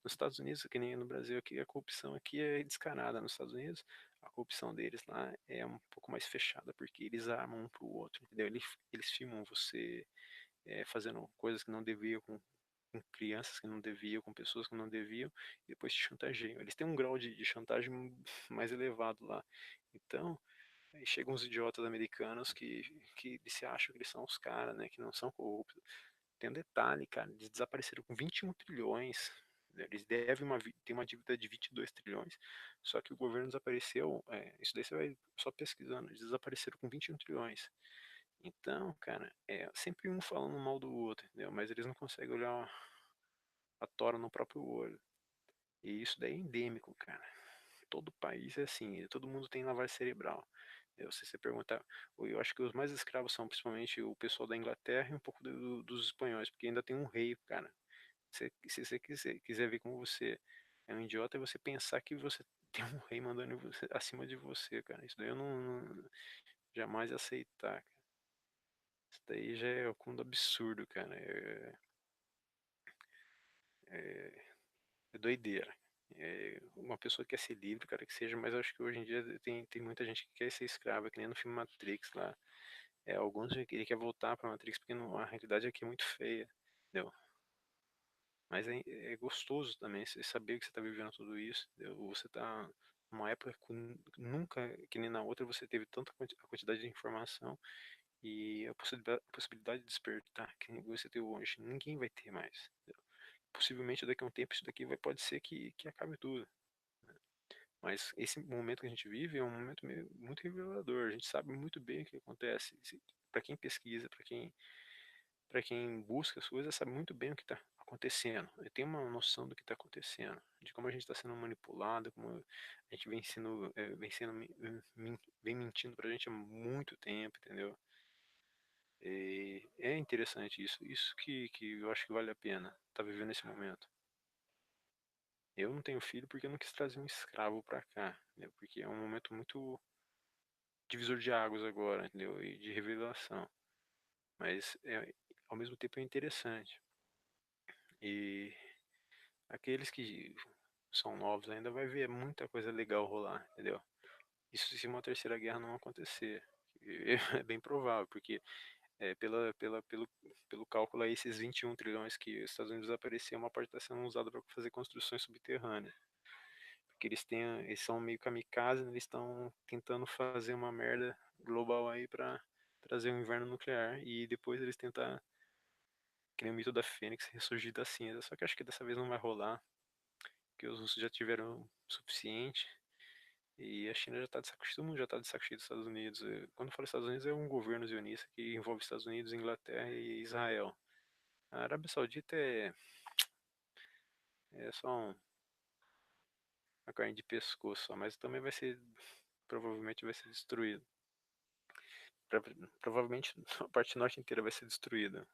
Nos Estados Unidos, que nem no Brasil, aqui a corrupção aqui é descarada. Nos Estados Unidos, a corrupção deles lá é um pouco mais fechada, porque eles armam um pro outro, entendeu? Eles filmam você fazendo coisas que não deviam com crianças que não deviam, com pessoas que não deviam, e depois te chantageiam. Eles têm um grau de chantagem mais elevado lá. Então, aí chegam os idiotas americanos que se acham que eles são os caras, né, que não são corruptos. Tem um detalhe, cara, eles desapareceram com 21 trilhões. Eles devem tem uma dívida de 22 trilhões, só que o governo desapareceu. Isso daí você vai só pesquisando. Eles desapareceram com 21 trilhões. Então, cara, é sempre um falando mal do outro, entendeu? Mas eles não conseguem olhar a tora no próprio olho. E isso daí é endêmico, cara. Todo país é assim, todo mundo tem lavagem cerebral. Se você perguntar, eu acho que os mais escravos são principalmente o pessoal da Inglaterra e um pouco dos espanhóis, porque ainda tem um rei, cara. Se você quiser ver como você é um idiota, é você pensar que você tem um rei mandando acima de você, cara. Isso daí eu não jamais ia aceitar, cara. Isso daí já é o cúmulo absurdo, cara. É, é doideira. Uma pessoa que quer ser livre, cara, que seja, mas eu acho que hoje em dia tem muita gente que quer ser escrava, que nem no filme Matrix lá. Alguns ele quer voltar pra Matrix porque a realidade aqui é muito feia, entendeu? Mas é gostoso também você saber que você tá vivendo tudo isso, entendeu? Você tá numa época que nunca, que nem na outra, você teve tanta a quantidade de informação e a possibilidade de despertar que nem você tem hoje. Ninguém vai ter mais. Entendeu? Possivelmente daqui a um tempo isso daqui pode ser que acabe tudo. Mas esse momento que a gente vive é um momento muito revelador. A gente sabe muito bem o que acontece. Para quem pesquisa, para quem busca as coisas, sabe muito bem o que está acontecendo. Tem uma noção do que está acontecendo, de como a gente está sendo manipulado, como a gente vem mentindo para a gente há muito tempo, entendeu? E é interessante isso que eu acho que vale a pena estar vivendo esse momento. Eu não tenho filho porque eu não quis trazer um escravo para cá, entendeu? Porque é um momento muito divisor de águas agora, entendeu? E de revelação. Mas ao mesmo tempo é interessante. E aqueles que são novos ainda vai ver muita coisa legal rolar, entendeu? Isso se uma terceira guerra não acontecer. É bem provável, porque pelo cálculo aí, esses 21 trilhões que os Estados Unidos apareciam, uma parte está sendo usada para fazer construções subterrâneas. Porque eles são meio kamikaze, né? Eles estão tentando fazer uma merda global aí para trazer um inverno nuclear e depois eles tentar, que nem o mito da Fênix, ressurgir da cinza. Só que acho que dessa vez não vai rolar, porque os russos já tiveram o suficiente e a China já está de saco cheio, todo mundo já está de saco cheio dos Estados Unidos. Quando eu falo Estados Unidos, é um governo zionista que envolve Estados Unidos, Inglaterra e Israel. A Arábia Saudita é só a carne de pescoço só, mas também vai ser, provavelmente vai ser destruído. Provavelmente a parte norte inteira vai ser destruída.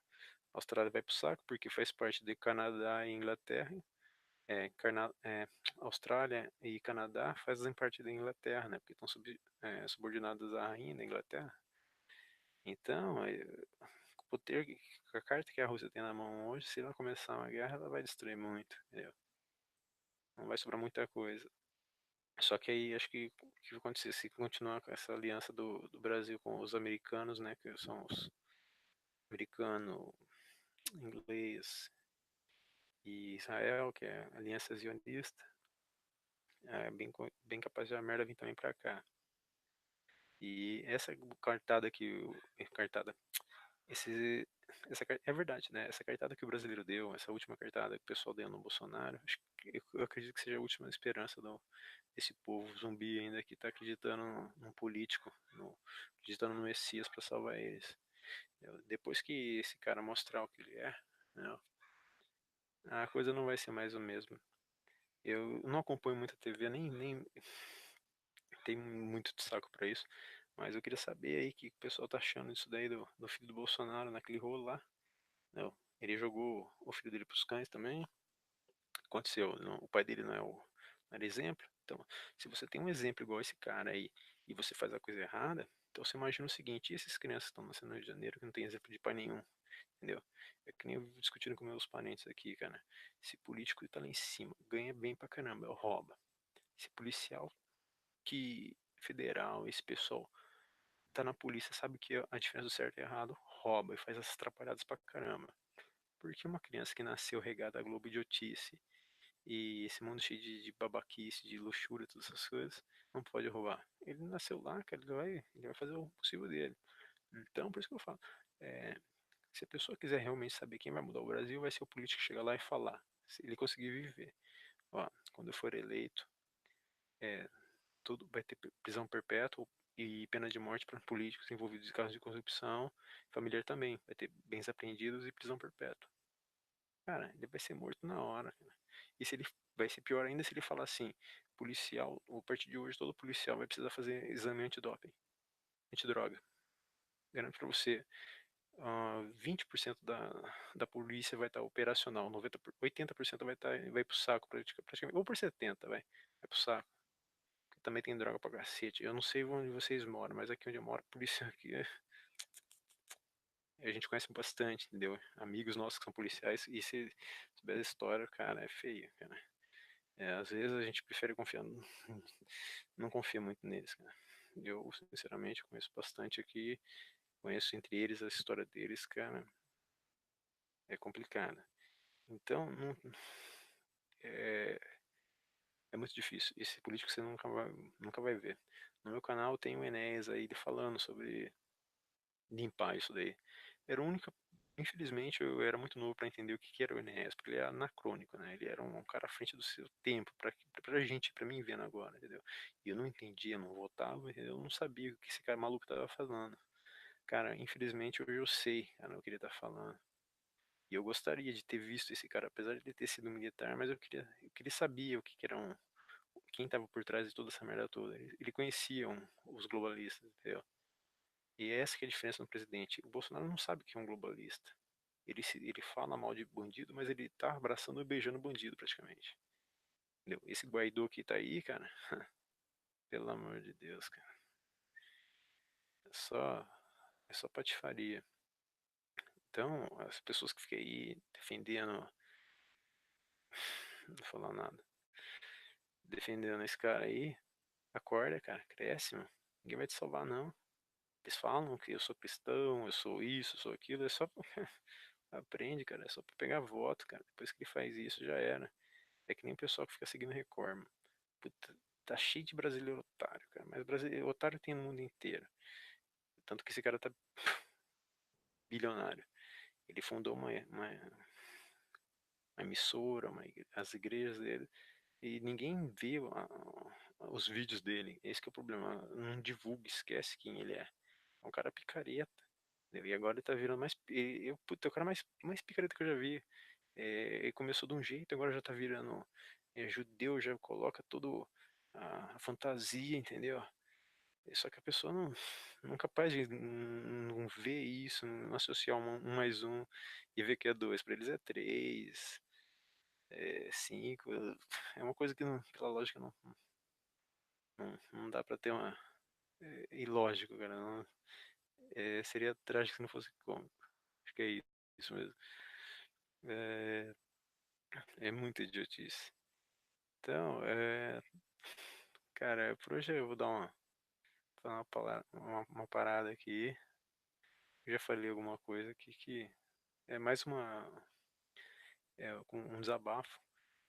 A Austrália vai pro saco porque faz parte de Canadá e Inglaterra. Austrália e Canadá fazem parte da Inglaterra, né? Porque estão subordinados à rainha da Inglaterra. Então, com o poder, com a carta que a Rússia tem na mão hoje, se ela começar uma guerra, ela vai destruir muito, entendeu? Não vai sobrar muita coisa. Só que aí acho que o que vai acontecer se continuar com essa aliança do Brasil com os americanos, né? Que são os americano, inglês e Israel, que é a aliança zionista, é bem capaz de a merda vir também pra cá. E essa cartada cartada, esse, é verdade, né? Essa cartada que o brasileiro deu, essa última cartada que o pessoal deu no Bolsonaro, eu acredito que seja a última esperança desse povo zumbi ainda que tá acreditando num político, acreditando no Messias para salvar eles. Depois que esse cara mostrar o que ele é, né, a coisa não vai ser mais o mesmo. Eu não acompanho muito a TV, nem tenho muito de saco pra isso, mas eu queria saber aí o que o pessoal tá achando disso daí do filho do Bolsonaro naquele rolo lá. Não, ele jogou o filho dele pros cães também. Aconteceu, o pai dele não era exemplo. Então, se você tem um exemplo igual esse cara aí e você faz a coisa errada, então você imagina o seguinte: e esses crianças que estão nascendo no Rio de Janeiro que não tem exemplo de pai nenhum, entendeu? É que nem eu vivo discutindo com meus parentes aqui, cara. Esse político tá lá em cima, ganha bem pra caramba, rouba. Esse policial que federal, esse pessoal tá na polícia, sabe que a diferença do certo e errado, rouba e faz essas atrapalhadas pra caramba. Porque uma criança que nasceu regada a Globo idiotice e esse mundo cheio de babaquice, de luxúria, todas essas coisas, não pode roubar. Ele nasceu lá, cara, ele vai fazer o possível dele. Então, por isso que eu falo, é, se a pessoa quiser realmente saber quem vai mudar o Brasil, vai ser o político que chegar lá e falar. Se ele conseguir viver. Ó, quando eu for eleito, é, tudo vai ter prisão perpétua e pena de morte para políticos envolvidos em casos de corrupção, familiar também. Vai ter bens apreendidos e prisão perpétua. Cara, ele vai ser morto na hora, cara. E se ele vai ser pior ainda se ele falar assim, policial, a partir de hoje todo policial vai precisar fazer exame antidoping, antidroga. Garanto pra você, 20% da polícia vai estar operacional, 80% vai pro saco praticamente, ou por 70, vai pro saco. Porque também tem droga pra cacete. Eu não sei onde vocês moram, mas aqui onde eu moro, a polícia aqui a gente conhece bastante, entendeu? Amigos nossos que são policiais, e se souber a história, cara, é feio, cara. Às vezes a gente prefere confiar, não confia muito neles, cara. Eu, sinceramente, conheço bastante aqui, conheço entre eles a história deles, cara, é complicada. Então, é, é muito difícil. Esse político você nunca vai ver. No meu canal tem o Enéas aí ele falando sobre limpar isso daí. Era a única. Infelizmente, eu era muito novo para entender o que era o Enéas, porque ele era anacrônico, né? Ele era um cara à frente do seu tempo, pra gente, pra mim vendo agora, entendeu? E eu não entendia, não votava, entendeu? Eu não sabia o que esse cara maluco tava falando. Cara, infelizmente hoje eu sei, cara, o que ele tá falando. E eu gostaria de ter visto esse cara, apesar de ele ter sido militar, mas eu queria saber o que era quem tava por trás de toda essa merda toda. Ele conhecia os globalistas, entendeu? E essa que é a diferença no presidente. O Bolsonaro não sabe que é um globalista. Ele fala mal de bandido, mas ele tá abraçando e beijando bandido praticamente. Entendeu? Esse Guaidó que tá aí, cara, pelo amor de Deus, cara. É só, é só patifaria. Então, as pessoas que ficam aí defendendo, não vou falar nada, defendendo esse cara aí, acorda, cara, cresce, mano. Ninguém vai te salvar, não. Eles falam que eu sou cristão, eu sou isso, eu sou aquilo, é só aprende, cara, é só pra pegar voto, cara. Depois que ele faz isso, já era. É que nem o pessoal que fica seguindo Record, mano. Puta, tá cheio de brasileiro otário, cara. Mas brasileiro otário tem no mundo inteiro. Tanto que esse cara tá bilionário. Ele fundou uma emissora, as igrejas dele. E ninguém vê os vídeos dele. Esse que é o problema. Não divulga, esquece quem ele é. É um cara picareta. Entendeu? E agora ele tá virando mais. Puta, é o cara mais picareta que eu já vi. Ele começou de um jeito, agora já tá virando. judeu já coloca todo a fantasia, entendeu? Só que a pessoa não é capaz de não ver isso, não associar um mais um e ver que é dois. Para eles é três, é cinco. É uma coisa que pela lógica não dá para ter uma. É ilógico, cara. Seria trágico se não fosse cômico. Acho que é isso mesmo. É, é muita idiotice. Então, cara, por hoje eu vou dar uma parada aqui. Eu já falei alguma coisa aqui que é mais com um desabafo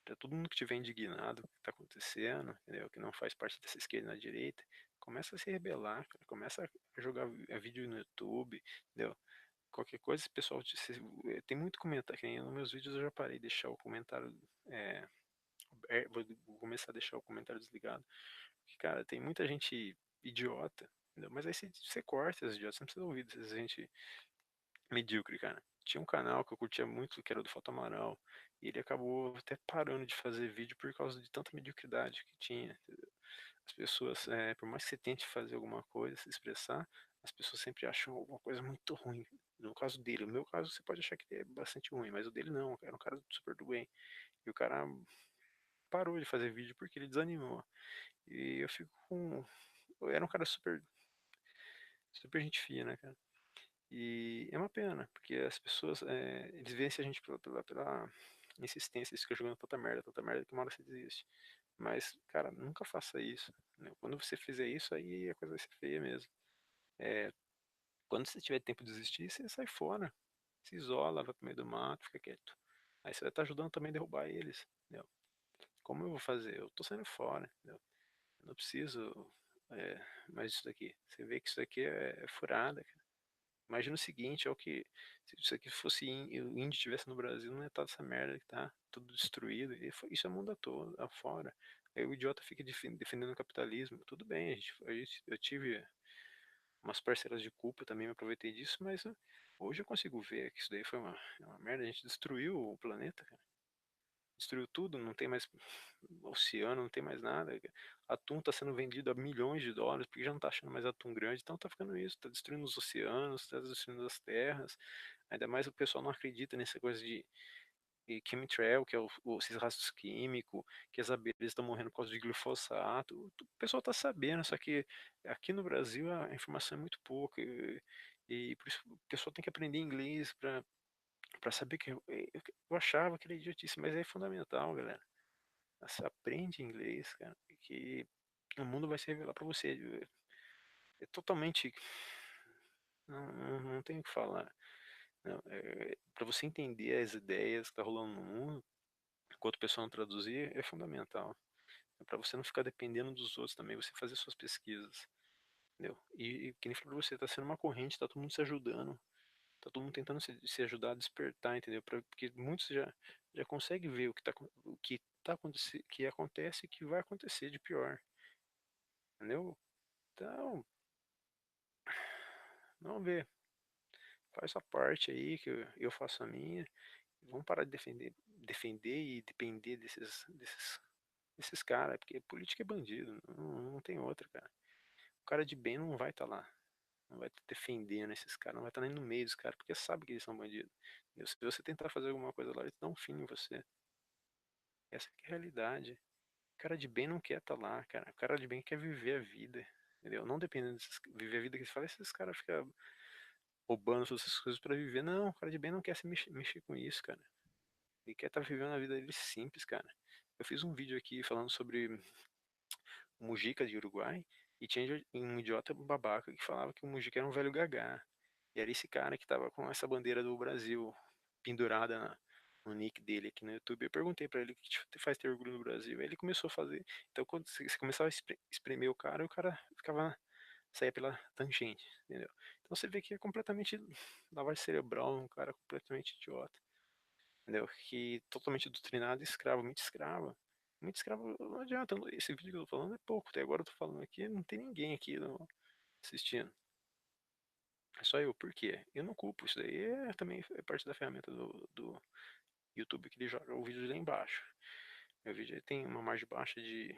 para todo mundo que estiver indignado com o que está acontecendo, entendeu? Que não faz parte dessa esquerda na direita, começa a se rebelar, cara, começa a jogar vídeo no YouTube, entendeu? Qualquer coisa, esse pessoal tem muito comentário, que nem nos meus vídeos eu já parei de deixar o comentário, é, vou começar a deixar o comentário desligado, porque, cara, tem muita gente idiota, entendeu? Mas aí você corta esses idiotas, você não precisa ouvir dessa gente medíocre, cara. Tinha um canal que eu curtia muito, que era do Foto Amaral, e ele acabou até parando de fazer vídeo por causa de tanta mediocridade que tinha. As pessoas, por mais que você tente fazer alguma coisa, se expressar, as pessoas sempre acham alguma coisa muito ruim. No caso dele, no meu caso, você pode achar que é bastante ruim, mas o dele não, era um cara super do bem. E o cara parou de fazer vídeo porque ele desanimou. E eu fico com. Eu era um cara super gente fina, né, cara? E é uma pena, porque as pessoas, eles vencem a gente pela insistência, eles ficam jogando tanta merda que uma hora você desiste. Mas, cara, nunca faça isso, né? Quando você fizer isso, aí a coisa vai ser feia mesmo. É, quando você tiver tempo de desistir, você sai fora, se isola, vai pro meio do mato, fica quieto. Aí você vai estar ajudando também a derrubar eles, entendeu? Como eu vou fazer? Eu tô saindo fora, entendeu? Eu não preciso mais disso daqui. Você vê que isso daqui é furada. Imagina o seguinte, se isso aqui fosse o índio estivesse no Brasil, não ia estar essa merda que tá tudo destruído. Isso é mundo todo, afora. Aí o idiota fica defendendo o capitalismo. Tudo bem, eu tive umas parcelas de culpa também, me aproveitei disso, mas hoje eu consigo ver que isso daí foi uma merda. A gente destruiu o planeta, cara. Destruiu tudo, não tem mais oceano, não tem mais nada. Atum está sendo vendido a milhões de dólares, porque já não está achando mais atum grande, então tá ficando isso, tá destruindo os oceanos, tá destruindo as terras. Ainda mais o pessoal não acredita nessa coisa de chemtrail, que é esses rastros químicos, que as abelhas estão morrendo por causa de glifosato. O pessoal tá sabendo, só que aqui no Brasil a informação é muito pouca. E por isso o pessoal tem que aprender inglês para saber que eu achava que era idiotice, mas é fundamental, galera. Você aprende inglês, cara, que o mundo vai se revelar para você. É totalmente. Não tenho o que falar. Para você entender as ideias que tá rolando no mundo, enquanto o pessoal não traduzir, é fundamental. É para você não ficar dependendo dos outros também, você fazer suas pesquisas. Entendeu? E que nem falei pra você, tá sendo uma corrente, tá todo mundo se ajudando. Tá todo mundo tentando se ajudar a despertar, entendeu? Porque muitos já conseguem ver o que tá acontecendo, que acontece e que vai acontecer de pior. Entendeu? Então, vamos ver. Faz sua parte aí, que eu faço a minha. Vamos parar de defender e depender desses caras, porque política é bandido, não tem outra, cara. O cara de bem não vai estar lá, não vai estar defendendo esses caras, não vai estar nem no meio dos caras, porque sabe que eles são bandidos. Se você tentar fazer alguma coisa lá, eles dão um fim em você. Essa que é a realidade. O cara de bem não quer estar lá, cara. O cara de bem quer viver a vida, entendeu? Não dependendo viver a vida que eles falam, esses caras ficam roubando todas essas coisas pra viver. Não, o cara de bem não quer se mexer com isso, cara. Ele quer estar vivendo a vida dele simples, cara. Eu fiz um vídeo aqui falando sobre o Mujica de Uruguai e tinha um idiota babaca que falava que o Mujica era um velho gagá. E era esse cara que tava com essa bandeira do Brasil pendurada no nick dele aqui no YouTube. Eu perguntei pra ele o que te faz ter orgulho no Brasil. Aí ele começou a fazer. Então quando você começava a espremer o cara ficava saía pela tangente, entendeu? Então você vê que é completamente lavagem cerebral, um cara completamente idiota, entendeu? Que totalmente doutrinado, escravo, muito escravo. Muito escravo, não adianta, esse vídeo que eu tô falando é pouco, até agora eu tô falando aqui, não tem ninguém aqui assistindo. É só eu, por quê? Eu não culpo, isso daí também é parte da ferramenta do YouTube que ele joga o vídeo lá embaixo. meu vídeo ele tem uma margem baixa de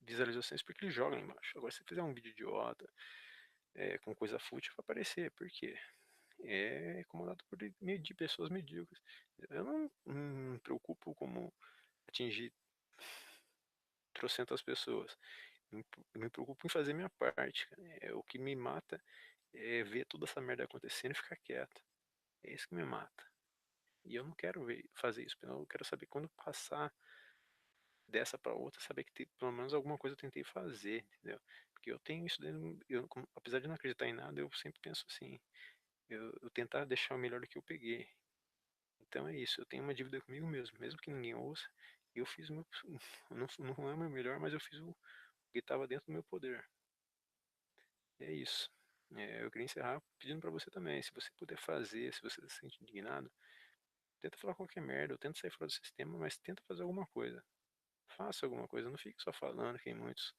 visualizações porque ele joga lá embaixo. Agora, se fizer um vídeo idiota, com coisa fútil, vai aparecer. Por quê? É comandado por de pessoas medíocres. Eu não me preocupo como atingir trocentas pessoas. Eu me preocupo em fazer minha parte, cara. O que me mata é ver toda essa merda acontecendo e ficar quieto. É isso que me mata. E eu não quero fazer isso, eu quero saber quando passar dessa para outra, saber que pelo menos alguma coisa eu tentei fazer, entendeu? Porque eu tenho isso dentro, apesar de não acreditar em nada, eu sempre penso assim, eu tentar deixar o melhor do que eu peguei. Então é isso, eu tenho uma dívida comigo mesmo que ninguém ouça, eu fiz o meu, não é o meu melhor, mas eu fiz o que estava dentro do meu poder. É isso. Eu queria encerrar pedindo para você também, se você puder fazer, se você se sente indignado, tenta falar qualquer merda, ou tenta sair fora do sistema, mas tenta fazer alguma coisa. Faça alguma coisa, não fique só falando que muitos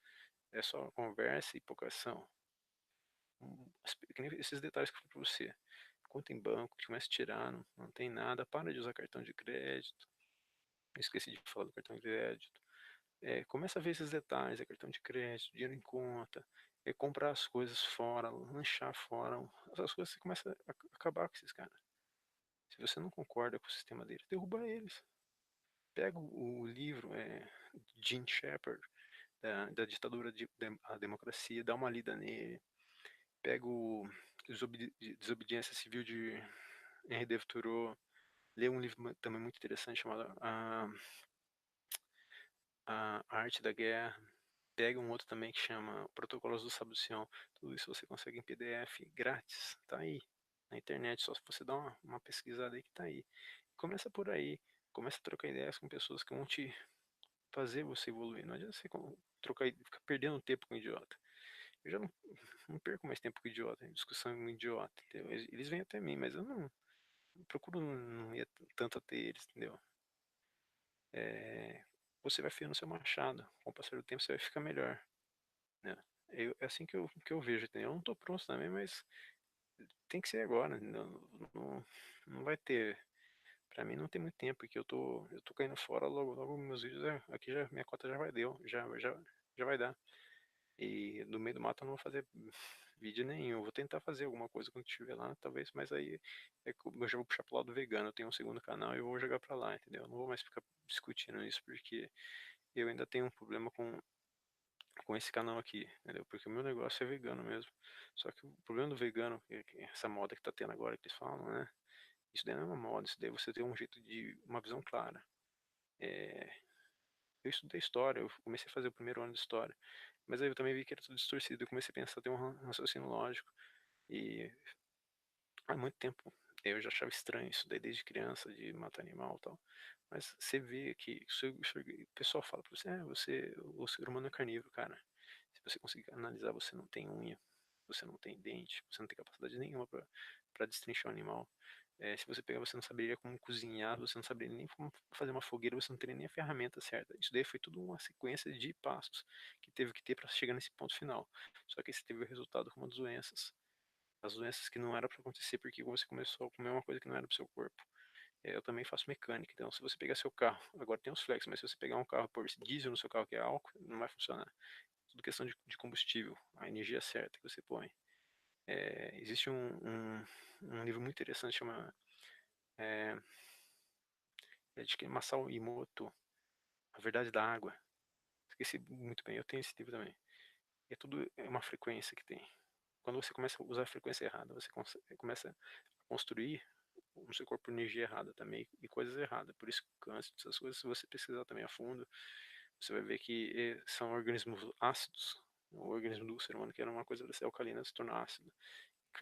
é só conversa e pouca ação. Que nem esses detalhes que eu falei pra você. Conta em banco, começa a tirar, não tem nada, para de usar cartão de crédito. Esqueci de falar do cartão de crédito. Começa a ver esses detalhes, cartão de crédito, dinheiro em conta, comprar as coisas fora, lanchar fora. Essas coisas você começa a acabar com esses caras. Se você não concorda com o sistema deles, derruba eles. Pega o livro, Jean Shepherd, da ditadura a democracia, dá uma lida nele. Pega o Desobediência Civil de Henri David Thoreau, lê um livro também muito interessante chamado a Arte da Guerra. Pega um outro também que chama Protocolos do Sabucião. Tudo isso você consegue em PDF grátis, tá aí na internet, só se você dar uma pesquisada aí que tá aí. Começa por aí, começa a trocar ideias com pessoas que vão te fazer você evoluir. Não adianta você trocar, ficar perdendo tempo com idiota. Eu já não perco mais tempo com idiota, discussão com idiota, entendeu? Eles vêm até mim, mas eu não procuro não ir tanto até eles, entendeu? É, você vai afiando seu machado, com o passar do tempo você vai ficar melhor, né? É assim que eu vejo, entendeu? Eu não tô pronto também, mas tem que ser agora, não, não vai ter, pra mim não tem muito tempo, porque eu tô caindo fora, logo meus vídeos, aqui já, minha cota já vai deu, já vai dar. E no meio do mato eu não vou fazer vídeo nenhum. Eu vou tentar fazer alguma coisa quando estiver lá, talvez, mas aí eu já vou puxar pro lado vegano. Eu tenho um segundo canal e eu vou jogar pra lá, entendeu? Eu não vou mais ficar discutindo isso porque eu ainda tenho um problema com esse canal aqui, entendeu? Porque o meu negócio é vegano mesmo. Só que o problema do vegano, que é essa moda que tá tendo agora, que eles falam, né? Isso daí não é uma moda, isso daí você tem um jeito de, uma visão clara. É, eu estudei história, eu comecei a fazer o primeiro ano de história. Mas aí eu também vi que era tudo distorcido. Eu comecei a pensar, ter um raciocínio lógico. E há muito tempo eu já achava estranho isso daí desde criança, de matar animal e tal. Mas você vê que o pessoal fala pra você, o ser humano é carnívoro, cara. Se você conseguir analisar, você não tem unha, você não tem dente, você não tem capacidade nenhuma para destrinchar um animal. Se você pegar, você não saberia como cozinhar, você não saberia nem como fazer uma fogueira, você não teria nem a ferramenta certa. Isso daí foi tudo uma sequência de passos que teve que ter para chegar nesse ponto final. Só que esse teve o resultado como as doenças. As doenças que não era para acontecer porque você começou a comer uma coisa que não era para o seu corpo. Eu também faço mecânica, então se você pegar seu carro, agora tem os flex, mas se você pegar um carro por diesel no seu carro que é álcool, não vai funcionar. Tudo questão de combustível, a energia certa que você põe. Existe um livro muito interessante, chama é, de Masao Imoto, A Verdade da Água. Esqueci muito bem, eu tenho esse livro também. É uma frequência que tem. Quando você começa a usar a frequência errada, você começa a construir no seu corpo energia errada também e coisas erradas. Por isso que o câncer, essas coisas, se você pesquisar também a fundo, você vai ver que são organismos ácidos. O organismo do ser humano, que era uma coisa para ser alcalina, se torna ácido.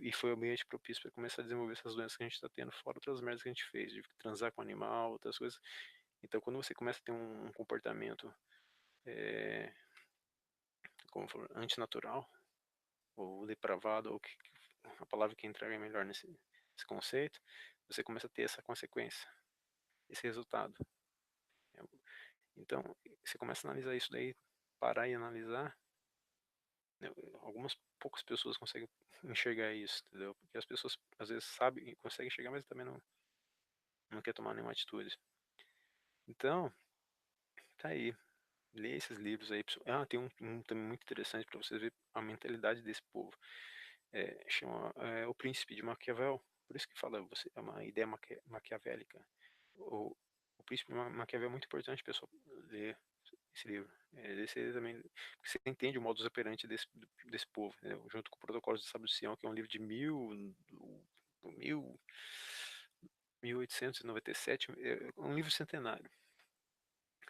E foi o ambiente propício para começar a desenvolver essas doenças que a gente está tendo, fora outras merdas que a gente fez, de transar com animal, outras coisas. Então, quando você começa a ter um comportamento, é, como for, antinatural, ou depravado, ou a palavra que entrega é melhor nesse conceito, você começa a ter essa consequência, esse resultado. Então, você começa a analisar isso daí, parar e analisar, né, algumas poucas pessoas conseguem enxergar isso, entendeu? Porque as pessoas às vezes sabem e conseguem enxergar, mas também não quer tomar nenhuma atitude. Então, tá aí. Lê esses livros aí. Tem um também muito interessante para você ver a mentalidade desse povo. Chama O Príncipe de Maquiavel. Por isso que fala, é uma ideia maquiavélica. O, o Príncipe de Maquiavel é muito importante, pessoal, ler esse livro. Esse também, porque você entende o modus operandi desse povo, entendeu? Junto com o Protocolo de Sabucião, que é um livro de mil, 1897, é um livro centenário.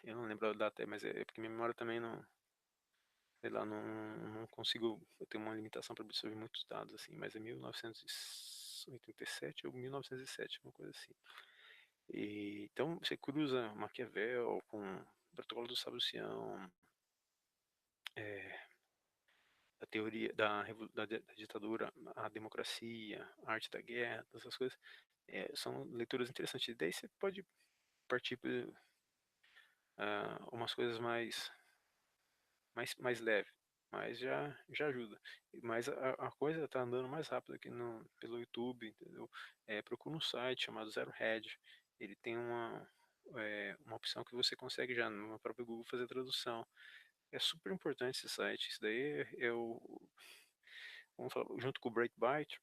Eu não lembro a data, mas é porque minha memória também não, sei lá, não consigo, eu tenho uma limitação para absorver muitos dados, assim, mas é 1987 ou 1907, uma coisa assim. Então você cruza Maquiavel com o Protocolo do Sabucião, é, a teoria da ditadura, a democracia, a arte da guerra, essas coisas, são leituras interessantes. E daí você pode partir para umas coisas mais leve, mas já ajuda. Mas a coisa tá andando mais rápido aqui pelo YouTube, entendeu? Procura um site chamado Zero Hedge. Ele tem uma opção que você consegue já no próprio Google fazer a tradução. É super importante esse site. Isso daí vamos falar, junto com o Breitbart,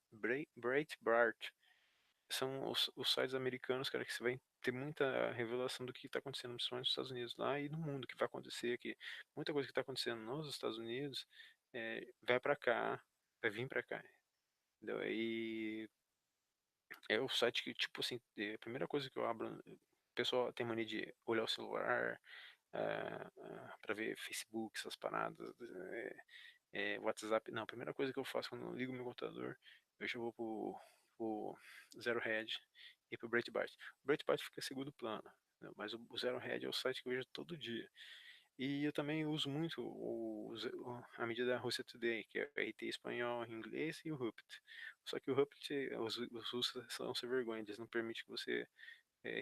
são os sites americanos, cara, que você vai ter muita revelação do que está acontecendo, principalmente nos Estados Unidos lá e no mundo, que vai acontecer aqui. Muita coisa que está acontecendo nos Estados Unidos vai para cá, vai vir para cá. Entendeu? E é o site que, tipo assim, a primeira coisa que eu abro, o pessoal tem mania de olhar o celular para ver Facebook, essas paradas, WhatsApp. Não, a primeira coisa que eu faço quando eu ligo meu computador, eu já vou pro Zero Hedge e pro Breitbart. O Breitbart fica em segundo plano, né? Mas o Zero Hedge é o site que eu vejo todo dia. E eu também uso muito a mídia da Russia Today, que é o RT espanhol, inglês e o Rupt. Só que o Rupt, os russos são sem vergonha, eles não permitem que você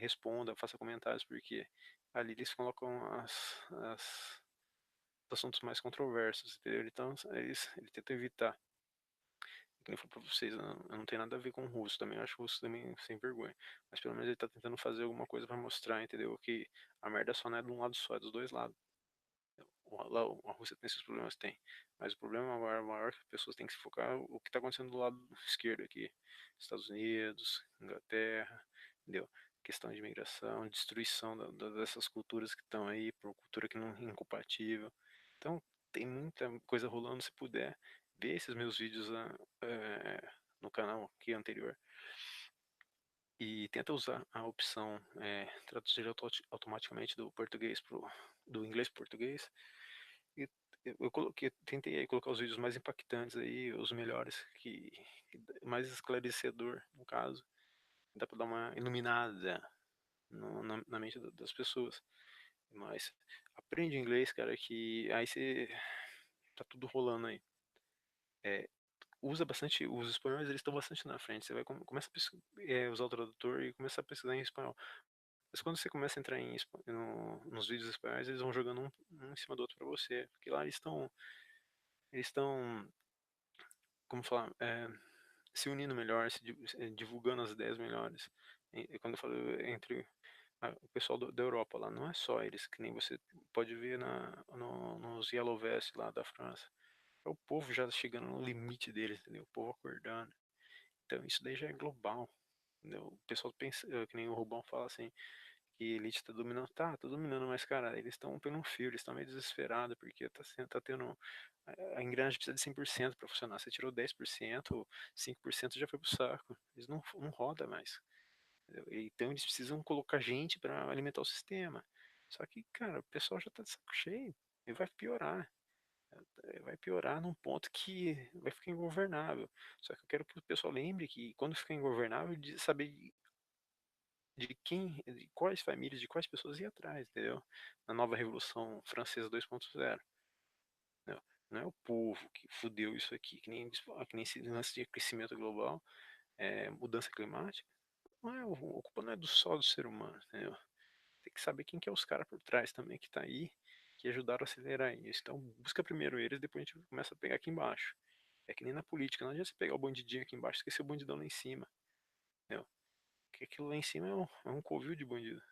responda, faça comentários, porque ali eles colocam os assuntos mais controversos, entendeu? Então eles tentam evitar. Como eu falei pra vocês, eu não tenho nada a ver com o russo também, eu acho o russo também sem vergonha. Mas pelo menos ele tá tentando fazer alguma coisa pra mostrar, entendeu? Que a merda só não é de um lado só, é dos dois lados. Lá a Rússia tem esses problemas, tem. Mas o problema maior que as pessoas têm que se focar o que está acontecendo do lado esquerdo aqui. Estados Unidos, Inglaterra, entendeu? Questão de imigração, destruição dessas culturas que estão aí, por cultura que não é incompatível. Então, tem muita coisa rolando, se puder, ver esses meus vídeos no canal aqui anterior e tenta usar a opção traduzir automaticamente do inglês para português. E eu tentei aí colocar os vídeos mais impactantes aí, os melhores, mais esclarecedor, no caso. Dá pra dar uma iluminada na mente das pessoas. Mas aprende inglês, cara, que aí você tá tudo rolando aí. É, usa bastante, os espanhóis eles estão bastante na frente. Você vai começa a usar o tradutor e começa a pesquisar em espanhol. Mas quando você começa a entrar nos vídeos espanhóis, eles vão jogando um em cima do outro pra você. Porque lá eles estão, como falar, se unindo melhor, divulgando as ideias melhores. E quando eu falo entre o pessoal da Europa lá, não é só eles, que nem você pode ver nos Yellow Vest lá da França. É o povo já chegando no limite deles, entendeu? O povo acordando. Então isso daí já é global. Entendeu? O pessoal pensa, que nem o Rubão fala assim, que a elite tá dominando. Tá dominando, mas cara, eles estão pelo um fio, eles estão meio desesperados, porque tá tendo. A engrenagem precisa de 100% para funcionar. Você tirou 10%, 5% já foi pro saco. Eles não roda mais. Entendeu? Então eles precisam colocar gente para alimentar o sistema. Só que, cara, o pessoal já tá de saco cheio. E vai piorar. Vai piorar num ponto que vai ficar ingovernável. Só que eu quero que o pessoal lembre que quando ficar ingovernável, de saber de quais famílias, de quais pessoas ir atrás, entendeu? Na nova Revolução Francesa 2.0. Entendeu? Não é o povo que fudeu isso aqui, que nem esse lance de aquecimento global, mudança climática. Não é, a culpa não é só do ser humano, entendeu? Tem que saber quem que é os caras por trás também que tá aí, que ajudaram a acelerar isso. Então busca primeiro eles, depois a gente começa a pegar aqui embaixo. É que nem na política, não adianta você pegar o bandidinho aqui embaixo e esquecer o bandidão lá em cima, entendeu? Porque aquilo lá em cima é um covil de bandido.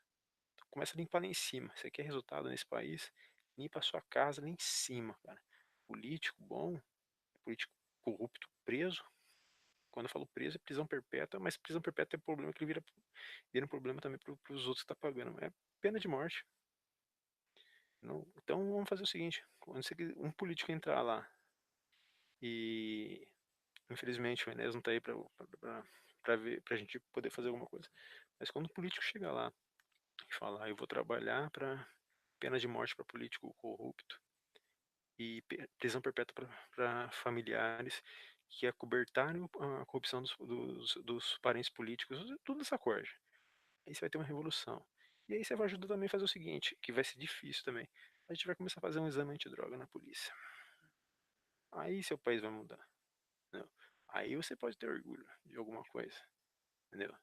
começa a limpar lá em cima. Você quer resultado nesse país? Limpa a sua casa lá em cima, cara. Político bom, político corrupto preso. Quando eu falo preso, é prisão perpétua, mas prisão perpétua é problema que ele vira um problema também para os outros que tá pagando. É pena de morte. Então vamos fazer o seguinte: quando um político entrar lá e infelizmente o Enéas não tá aí pra ver, pra gente poder fazer alguma coisa. Mas quando o político chegar lá e falar, eu vou trabalhar para pena de morte para político corrupto e prisão perpétua para familiares que acobertaram a corrupção dos parentes políticos, tudo essa corja. Aí você vai ter uma revolução. E aí você vai ajudar também a fazer o seguinte, que vai ser difícil também. A gente vai começar a fazer um exame antidroga na polícia. Aí seu país vai mudar. Entendeu? Aí você pode ter orgulho de alguma coisa. Entendeu?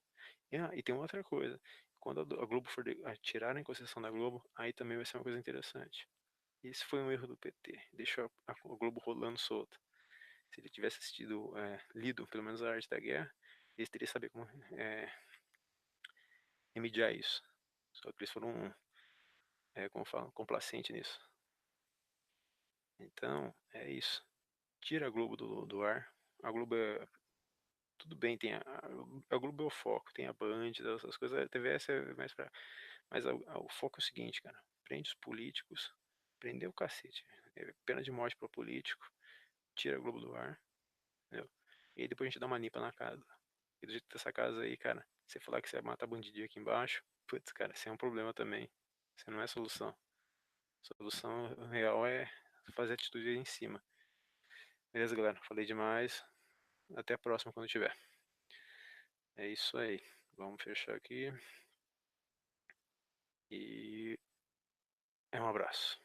E tem uma outra coisa. Quando a Globo for tirarem a concessão da Globo, aí também vai ser uma coisa interessante. Isso foi um erro do PT. Deixou a Globo rolando solta. Se ele tivesse assistido, lido pelo menos a Arte da Guerra, eles teriam saber como remediar isso. Só que eles foram, como falam, complacentes nisso. Então, é isso. Tira a Globo do ar. A Globo é. Tudo bem, tem a Globo é o foco, tem a Band, essas coisas. A TVS é mais pra. Mas o foco é o seguinte, cara. Prende os políticos. Prender o cacete. É pena de morte pro político. Tira a Globo do ar. Entendeu? E aí depois a gente dá uma limpa na casa. E do jeito dessa casa aí, cara, você falar que você vai matar bandidinho aqui embaixo, putz, cara, isso é um problema também. Isso não é solução. A solução real é fazer atitude aí em cima. Beleza, galera? Falei demais. Até a próxima quando tiver. É isso aí. Vamos fechar aqui. E é um abraço.